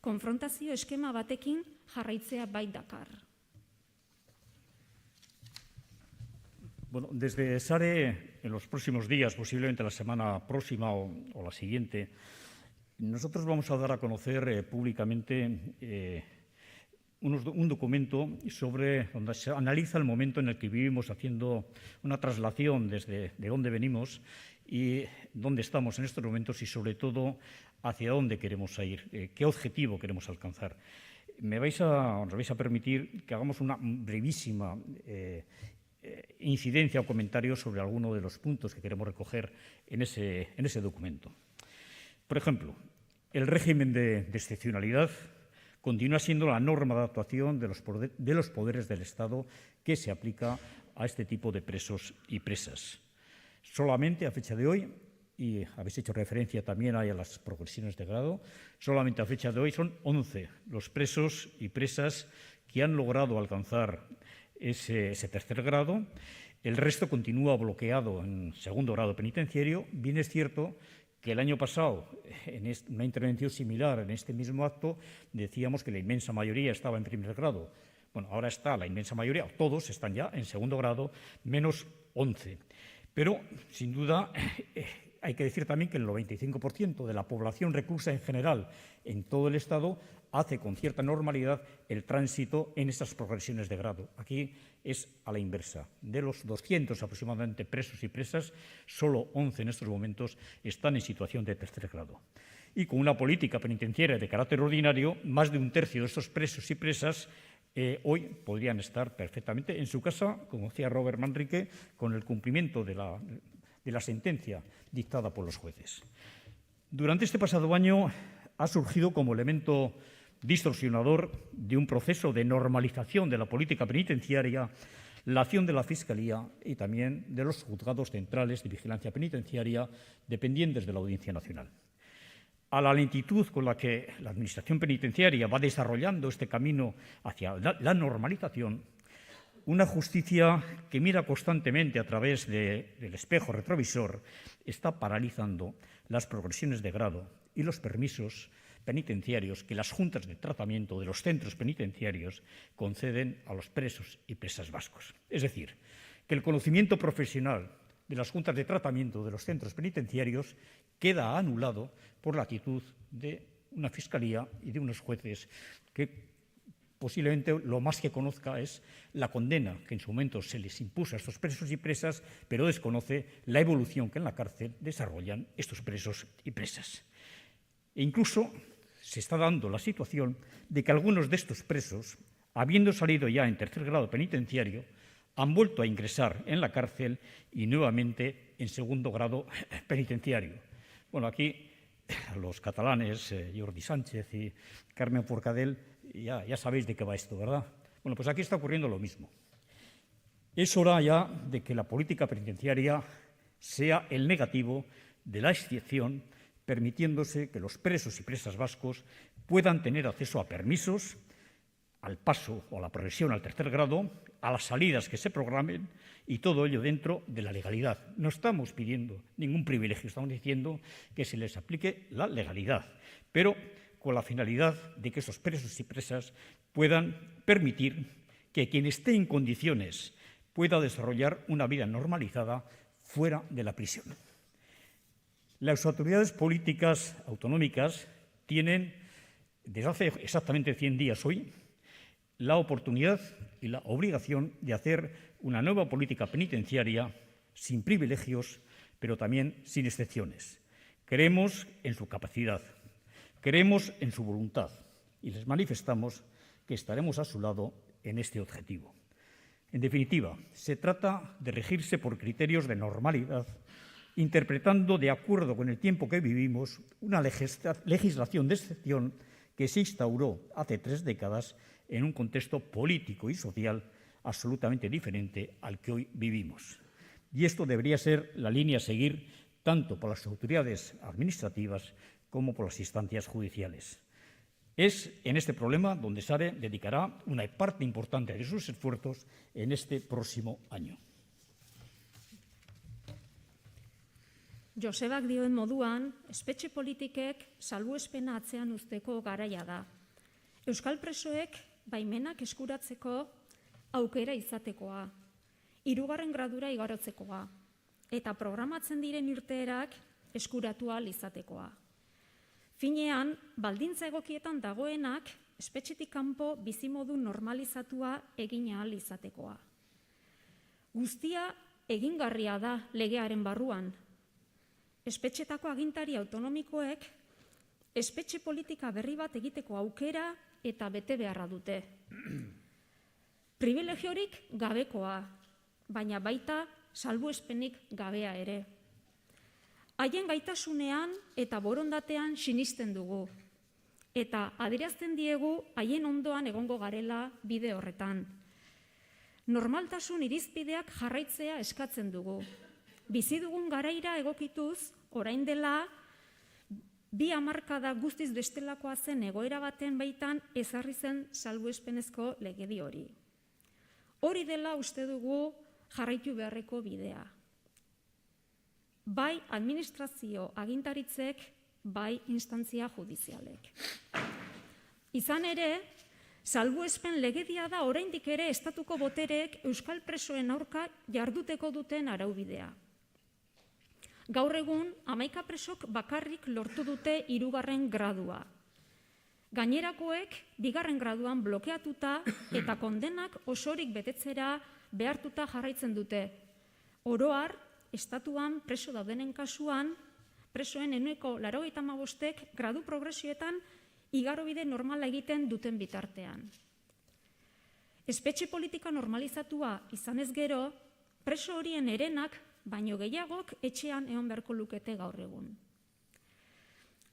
Konfrontazio eskema batekin jarraitzea bait dakar. Bueno, desde SARE, en los próximos días, posiblemente la semana próxima o la siguiente, nosotros vamos a dar a conocer públicamente un documento donde se analiza el momento en el que vivimos, haciendo una traslación desde de dónde venimos y dónde estamos en estos momentos y, sobre todo, hacia dónde queremos ir, qué objetivo queremos alcanzar. Nos vais a permitir que hagamos una brevísima incidencia o comentario sobre alguno de los puntos que queremos recoger en ese documento. Por ejemplo, el régimen de excepcionalidad continúa siendo la norma de actuación de los poderes del Estado que se aplica a este tipo de presos y presas. Solamente a fecha de hoy, y habéis hecho referencia también a las progresiones de grado, solamente a fecha de hoy son 11 los presos y presas que han logrado alcanzar ese tercer grado. El resto continúa bloqueado en segundo grado penitenciario. Bien es cierto que el año pasado, en una intervención similar en este mismo acto, decíamos que la inmensa mayoría estaba en primer grado. Bueno, ahora está la inmensa mayoría, todos están ya en segundo grado, menos 11. Pero, sin duda, hay que decir también que el 95% de la población reclusa en general en todo el Estado hace con cierta normalidad el tránsito en esas progresiones de grado. Aquí es a la inversa. De los 200 aproximadamente presos y presas, solo 11 en estos momentos están en situación de tercer grado. Y con una política penitenciaria de carácter ordinario, más de un tercio de estos presos y presas hoy podrían estar perfectamente en su casa, como decía Robert Manrique, con el cumplimiento de la sentencia dictada por los jueces. Durante este pasado año ha surgido como elemento distorsionador de un proceso de normalización de la política penitenciaria la acción de la Fiscalía y también de los juzgados centrales de vigilancia penitenciaria dependientes de la Audiencia Nacional. A la lentitud con la que la Administración penitenciaria va desarrollando este camino hacia la normalización, una justicia que mira constantemente a través del espejo retrovisor está paralizando las progresiones de grado y los permisos penitenciarios que las juntas de tratamiento de los centros penitenciarios conceden a los presos y presas vascos. Es decir, que el conocimiento profesional de las juntas de tratamiento de los centros penitenciarios queda anulado por la actitud de una Fiscalía y de unos jueces que posiblemente lo más que conozca es la condena que en su momento se les impuso a estos presos y presas, pero desconoce la evolución que en la cárcel desarrollan estos presos y presas. E incluso se está dando la situación de que algunos de estos presos, habiendo salido ya en tercer grado penitenciario, han vuelto a ingresar en la cárcel y nuevamente en segundo grado penitenciario. Bueno, aquí los catalanes, Jordi Sánchez y Carmen Forcadell, ya sabéis de qué va esto, ¿verdad? Bueno, pues aquí está ocurriendo lo mismo. Es hora ya de que la política penitenciaria sea el negativo de la excepción, permitiéndose que los presos y presas vascos puedan tener acceso a permisos, al paso o a la progresión al tercer grado, a las salidas que se programen y todo ello dentro de la legalidad. No estamos pidiendo ningún privilegio, estamos diciendo que se les aplique la legalidad, pero con la finalidad de que esos presos y presas puedan permitir que quien esté en condiciones pueda desarrollar una vida normalizada fuera de la prisión. Las autoridades políticas autonómicas tienen, desde hace exactamente 100 días hoy, la oportunidad y la obligación de hacer una nueva política penitenciaria sin privilegios, pero también sin excepciones. Creemos en su capacidad, creemos en su voluntad y les manifestamos que estaremos a su lado en este objetivo. En definitiva, se trata de regirse por criterios de normalidad, interpretando de acuerdo con el tiempo que vivimos una legislación de excepción que se instauró hace 3 décadas en un contexto político y social absolutamente diferente al que hoy vivimos. Y esto debería ser la línea a seguir tanto por las autoridades administrativas como por las instancias judiciales. Es en este problema donde SARE dedicará una parte importante de sus esfuerzos en este próximo año. Josebak dioen moduan, espetxe politikek salbuespena atzean uzteko garaia da. Euskal presoek baimenak eskuratzeko aukera izatekoa, 3. gradura igarotzekoa, eta programatzen diren irteerak eskuratu ahal izatekoa. Finean, baldintza egokietan dagoenak, espetxetik kanpo bizimodu normalizatua egin ahal izatekoa. Guztia egingarria da legearen barruan. Espetxetako agintari autonomikoek espetxe politika berri bat egiteko aukera eta bete beharra dute. Privilegiorik gabekoa, baina baita salbuespenik gabea ere. Haien gaitasunean eta borondatean sinisten dugu, eta adierazten diegu haien ondoan egongo garela bide horretan. Normaltasun irizpideak jarraitzea eskatzen dugu. Bizi dugun garaira egokituz, orain dela 2 hamarkada guztiz bestelakoa zen egoera baten baitan ezarri zen salbuespenezko legedi hori. Hori dela uste dugu jarraitu beharreko bidea. Bai administrazio agintaritzek, bai instantzia judizialek. Izan ere, salbuespen legedia da oraindik ere estatuko botereek euskal presoen aurka jarduteko duten araubidea. Gaur egun, 11 presok bakarrik lortu dute 3. gradua. Gainerakoek 2. graduan blokeatuta eta kondenak osorik betetzera behartuta jarraitzen dute. Oro har, estatuan preso daudenen kasuan, presoen 85% gradu progresioetan igarobide normala egiten duten bitartean. Espetxe politika normalizatua izanez gero, preso horien herenak baino gehiagok etxean egon beharko lukete gaur egun.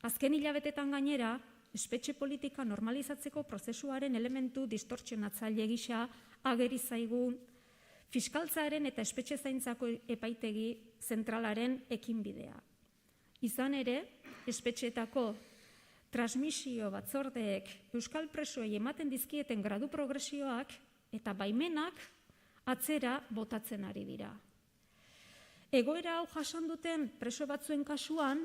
Azken hilabetetan gainera, espetxe politika normalizatzeko prozesuaren elementu distortzionatzaile gisa ageri zaigun fiskaltzaren eta espetxe zaintzako epaitegi zentralaren ekinbidea. Izan ere, espetxeetako transmisio batzordeek euskal presoei ematen dizkieten gradu progresioak eta baimenak atzera botatzen ari dira. Egoera hau jasan duten preso batzuen kasuan,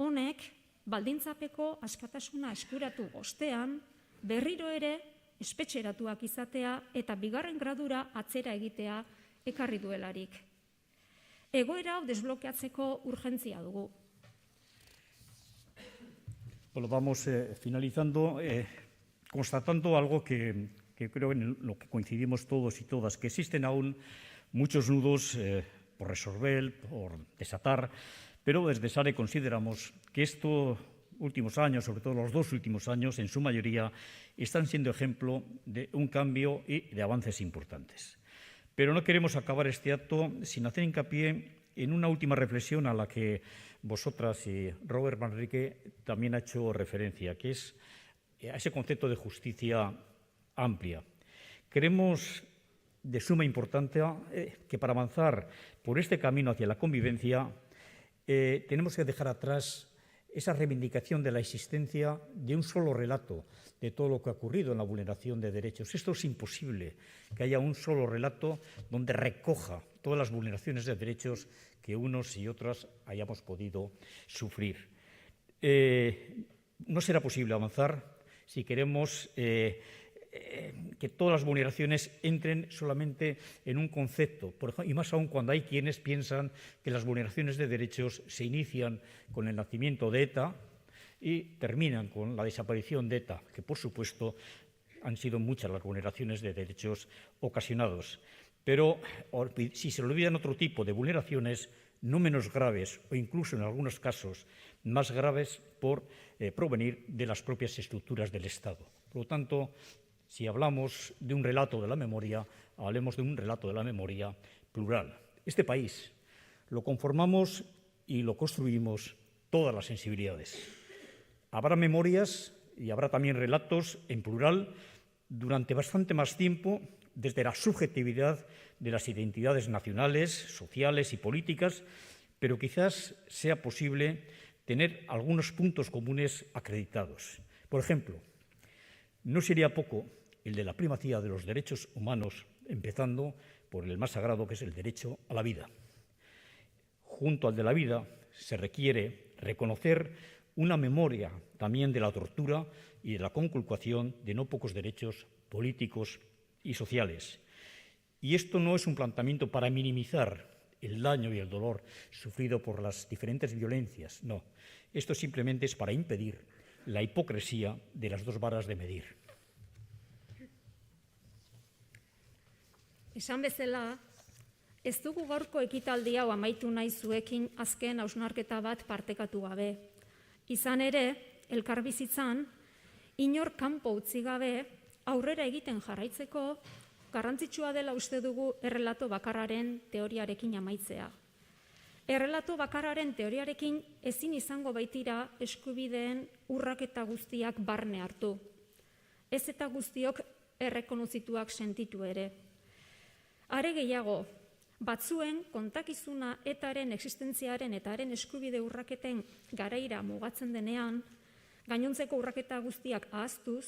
honek baldintzapeko askatasuna eskuratu ostean, berriro ere espetxeratuak izatea eta 2. gradura atzera egitea ekarri duelarik. Egoera hau desblokeatzeko urgentzia dugu. Bueno, vamos finalizando, constatando algo que creo en lo que coincidimos todos y todas, que existen aún muchos nudos por resolver, por desatar, pero desde SARE consideramos que estos últimos años, sobre todo los 2 últimos años, en su mayoría, están siendo ejemplo de un cambio y de avances importantes. Pero no queremos acabar este acto sin hacer hincapié en una última reflexión a la que vosotras y Robert Manrique también ha hecho referencia, que es a ese concepto de justicia amplia. Creemos de suma importancia que para avanzar por este camino hacia la convivencia tenemos que dejar atrás esa reivindicación de la existencia de un solo relato de todo lo que ha ocurrido en la vulneración de derechos. Esto es imposible, que haya un solo relato donde recoja todas las vulneraciones de derechos que unos y otras hayamos podido sufrir. No será posible avanzar si queremos que todas las vulneraciones entren solamente en un concepto, y más aún cuando hay quienes piensan que las vulneraciones de derechos se inician con el nacimiento de ETA y terminan con la desaparición de ETA, que por supuesto han sido muchas las vulneraciones de derechos ocasionados. Pero si se olvidan otro tipo de vulneraciones no menos graves o incluso en algunos casos más graves por provenir de las propias estructuras del Estado. Por lo tanto, si hablamos de un relato de la memoria, hablemos de un relato de la memoria plural. Este país lo conformamos y lo construimos todas las sensibilidades. Habrá memorias y habrá también relatos en plural durante bastante más tiempo desde la subjetividad de las identidades nacionales, sociales y políticas, pero quizás sea posible tener algunos puntos comunes acreditados. Por ejemplo, no sería poco el de la primacía de los derechos humanos, empezando por el más sagrado, que es el derecho a la vida. Junto al de la vida se requiere reconocer una memoria también de la tortura y de la conculcación de no pocos derechos políticos y sociales. Y esto no es un planteamiento para minimizar el daño y el dolor sufrido por las diferentes violencias, no. Esto simplemente es para impedir la hipocresía de las dos varas de medir. Esan bezala, ez dugu gaurko ekitaldi hau amaitu nahi zuekin azken hausnarketa bat partekatu gabe. Izan ere, elkarbizitzan, inor kanpo utzi gabe, aurrera egiten jarraitzeko, garrantzitsua dela uste dugu errelato bakarraren teoriarekin amaitzea. Errelato bakarraren teoriarekin ezin izango baitira eskubideen urraketa guztiak barne hartu. Ez eta guztiok errekonozituak sentitu ere. Are gehiago, batzuen kontakizuna etaren existentziaren eta haren eskubide urraketen garaira mugatzen denean, gainontzeko urraketa guztiak ahaztuz,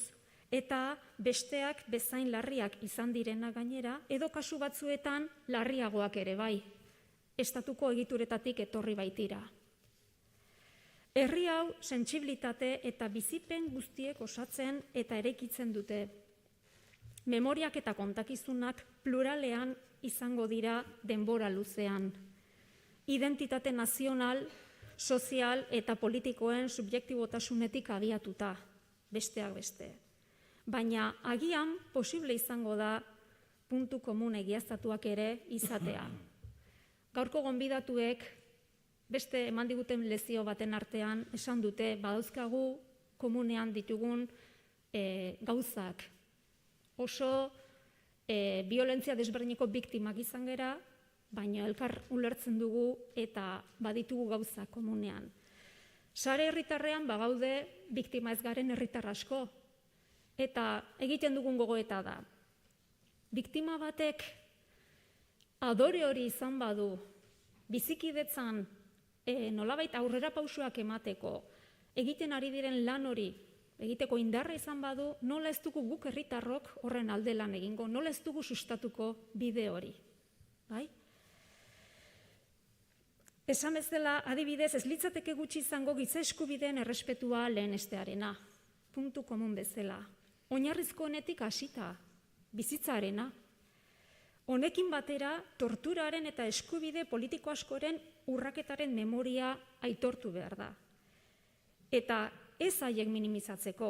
eta besteak bezain larriak izan direna gainera, edo kasu batzuetan larriagoak ere bai, estatuko egituretatik etorri baitira. Herri hau sentsibilitate eta bizipen guztiek osatzen eta eraikitzen dute. Memoriak eta kontakizunak pluralean izango dira denbora luzean. Identitate nazional, sozial eta politikoen subjektibotasunetik abiatuta, besteak beste. Baina agian posible izango da puntu komun egiaztatuak ere izatea. Gaurko gonbidatuek beste eman diguten lezio baten artean esan dute badauzkagu komunean ditugun gauzak. Oso violentzia desberdineko biktimak izan gera, baina elkar ulertzen dugu eta baditugu gauzak komunean. Sare herritarrean bagaude biktima ez garen herritar asko, eta egiten dugun gogoeta da. Biktima batek adore hori izan badu, bizikidetzan nolabait aurrera pausoak emateko, egiten ari diren lan hori, egiteko indarra izan badu, nola ez dugu guk herritarrok horren alde lan egingo, nola ez dugu sustatuko bide hori. Bai? Esan bezala, adibidez, ez litzateke gutxi izango giza eskubideen errespetua lehenestearena, puntu komun bezala. Oinarrizko honetik hasita, bizitzaarena. Honekin batera, torturaren eta eskubide politiko askoren urraketaren memoria aitortu behar da. Eta ez haiek minimizatzeko,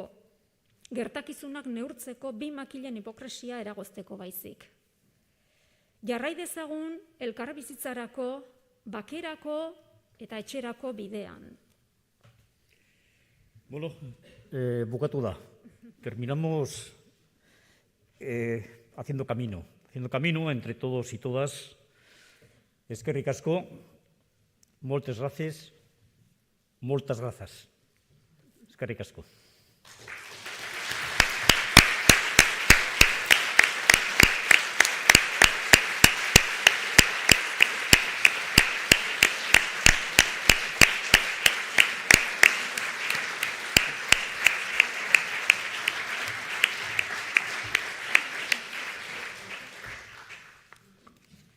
gertakizunak neurtzeko bi makilen hipokresia eragozteko baizik. Jarrai dezagun elkarbizitzarako, bakerako eta etxerako bidean. Bueno, bukatu da. Terminamos haciendo camino entre todos y todas. Eskerrik asko, moltes gracias, moltes grazas. Eskerrik asko.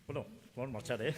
Bueno, vamos a marchar,